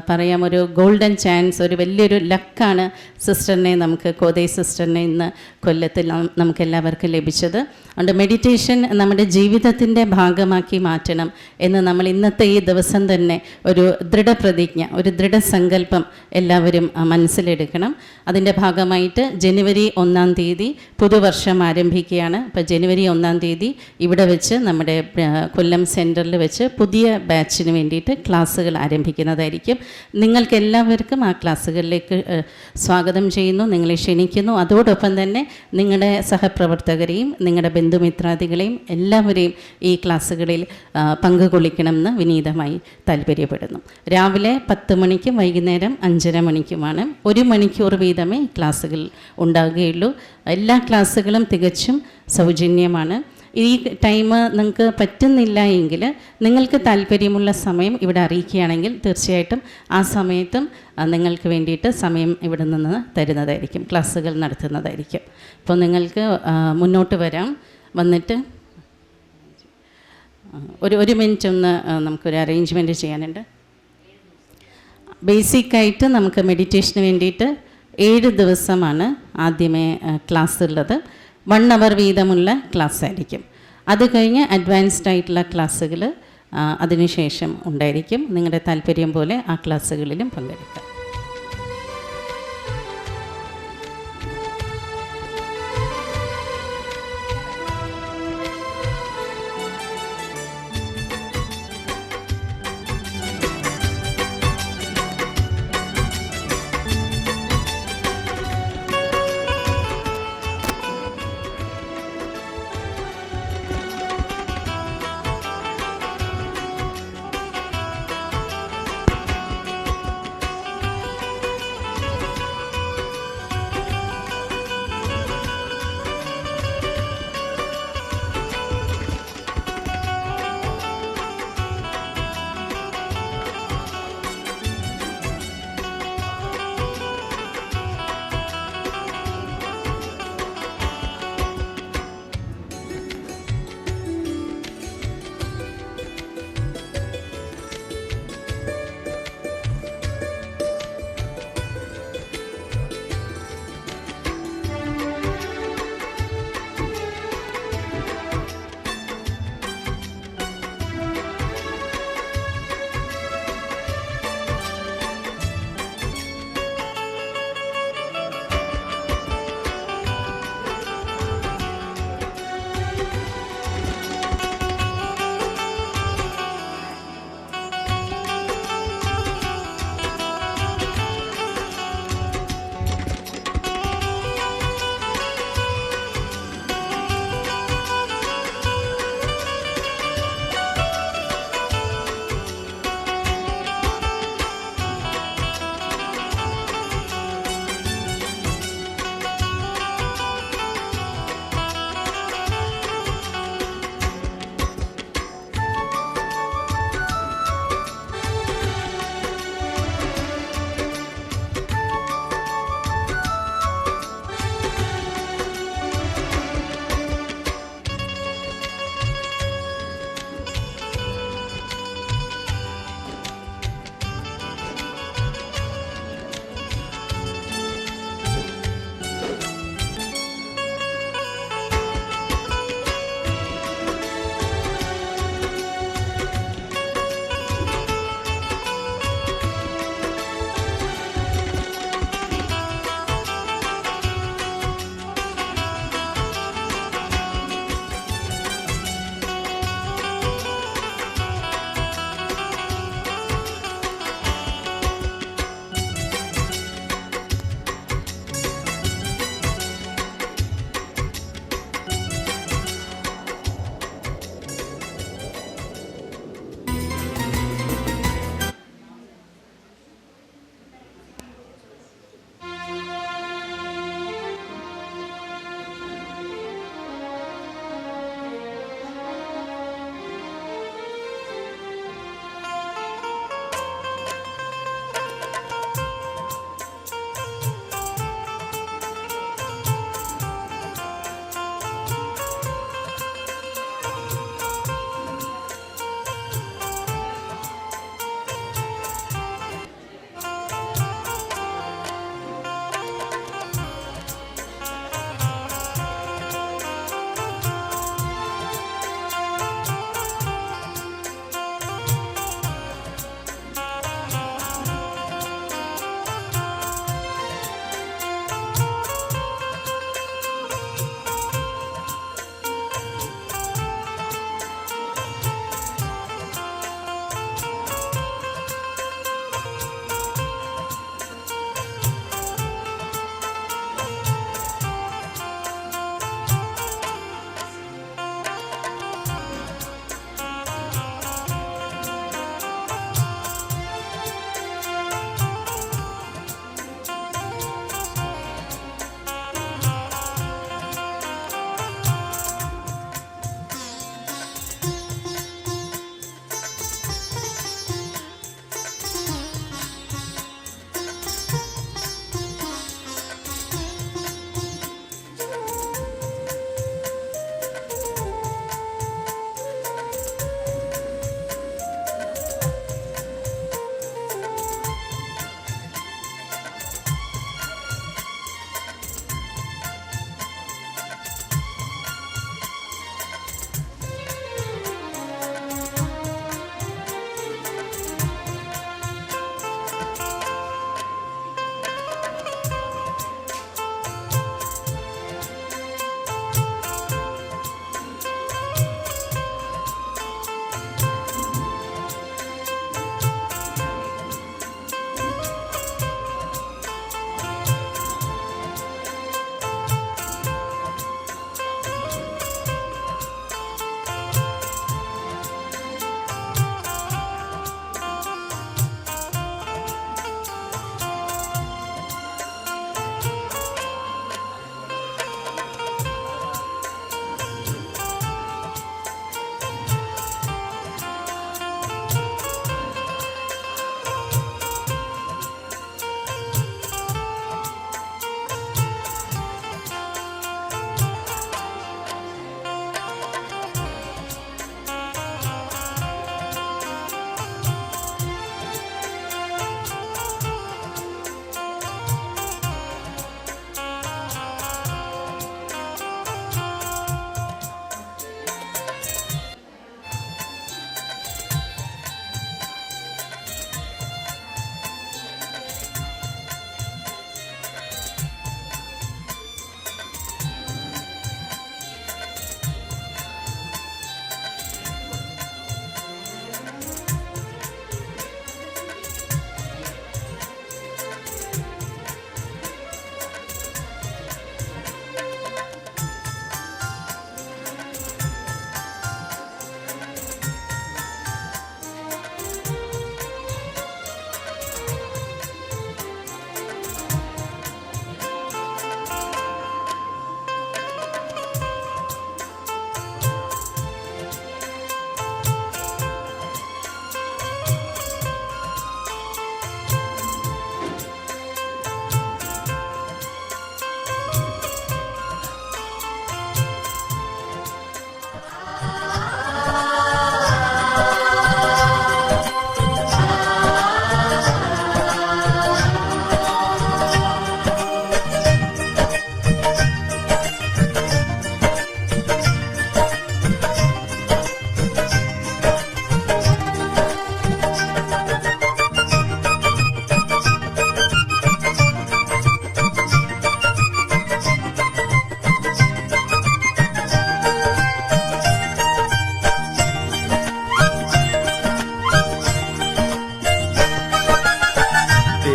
പറയാം, ഒരു ഗോൾഡൻ ചാൻസ്, ഒരു വലിയൊരു ലക്കാണ് സിസ്റ്ററിനെ, നമുക്ക് കോതൈ സിസ്റ്ററിനെ ഇന്ന് കൊല്ലത്തിൽ നമുക്കെല്ലാവർക്കും ലഭിച്ചത്. അതുകൊണ്ട് മെഡിറ്റേഷൻ നമ്മുടെ ജീവിതത്തിൻ്റെ ഭാഗമാക്കി മാറ്റണം എന്ന് നമ്മൾ ഇന്നത്തെ ഈ ദിവസം തന്നെ ഒരു ദൃഢപ്രതിജ്ഞ, ഒരു ദൃഢസങ്കല്പം എല്ലാവരും മനസ്സിലെടുക്കണം. അതിൻ്റെ ഭാഗമായിട്ട് ജനുവരി 1-ാം തീയതി പുതുവർഷം ആരംഭിക്കുകയാണ്. അപ്പോൾ ജനുവരി 1-ാം തീയതി ഇവിടെ വെച്ച് നമ്മുടെ കൊല്ലം സെൻറ്ററിൽ വെച്ച് പുതിയ ബാച്ചിന് വേണ്ടിയിട്ട് ക്ലാസ്സുകൾ ആരംഭിക്കുന്നതായിരിക്കും. നിങ്ങൾക്കെല്ലാവർക്കും ആ ക്ലാസ്സുകളിലേക്ക് സ്വാഗതം ചെയ്യുന്നു, നിങ്ങളെ ക്ഷണിക്കുന്നു. അതോടൊപ്പം തന്നെ നിങ്ങളുടെ സഹപ്രവർത്തകരെയും നിങ്ങളുടെ ബന്ധുമിത്രാദികളെയും എല്ലാവരെയും ഈ ക്ലാസ്സുകളിൽ പങ്കുകൊള്ളിക്കണമെന്ന് വിനീതമായി താല്പര്യപ്പെടുന്നു. രാവിലെ 10 മണിക്കും വൈകുന്നേരം 5:30 മണിക്കുമാണ്. 1 മണിക്കൂർ വീതമേ ക്ലാസ്സുകൾ ഉണ്ടാകുകയുള്ളൂ. എല്ലാ ക്ലാസ്സുകളും തികച്ചും സൗജന്യമാണ്. ഈ ടൈം നിങ്ങൾക്ക് പറ്റുന്നില്ല എങ്കിൽ നിങ്ങൾക്ക് താല്പര്യമുള്ള സമയം ഇവിടെ അറിയിക്കുകയാണെങ്കിൽ തീർച്ചയായിട്ടും ആ സമയത്തും നിങ്ങൾക്ക് വേണ്ടിയിട്ട് സമയം ഇവിടെ നിന്ന് തരുന്നതായിരിക്കും, ക്ലാസ്സുകൾ നടത്തുന്നതായിരിക്കും. അപ്പോൾ നിങ്ങൾക്ക് മുന്നോട്ട് വരാം, വന്നിട്ട് ഒരു മിനിറ്റ് ഒന്ന് നമുക്കൊരു അറേഞ്ച്മെൻറ്റ് ചെയ്യാനുണ്ട്. ബേസിക്കായിട്ട് നമുക്ക് മെഡിറ്റേഷന് വേണ്ടിയിട്ട് 7 ദിവസമാണ് ആദ്യമേ ക്ലാസ് ഉള്ളത്. 1 hour വീതമുള്ള ക്ലാസ് ആയിരിക്കും. അത് കഴിഞ്ഞ് അഡ്വാൻസ്ഡ് ആയിട്ടുള്ള ക്ലാസ്സുകൾ അതിനുശേഷം ഉണ്ടായിരിക്കും. നിങ്ങളുടെ താല്പര്യം പോലെ ആ ക്ലാസ്സുകളിലും പങ്കെടുക്കാം.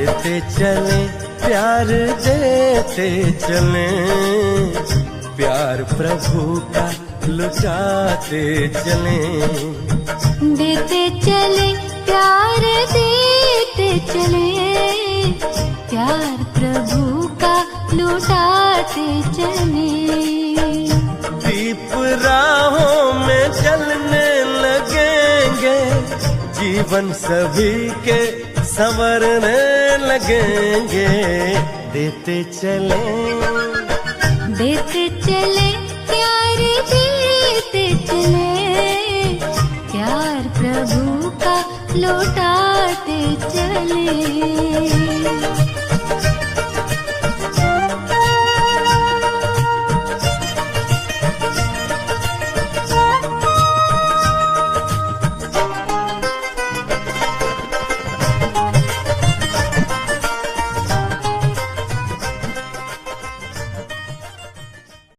देते चले प्यार देते चले, प्यार प्रभु का लुटाते चले। देते चले प्यार देते चले, प्यार प्रभु का लुटाते चले। दीप राहों में जलने लगेंगे, जीवन सभी के संवरने लगेंगे। देते चले प्यार देते चले, प्यार प्रभु का लौटाते चले।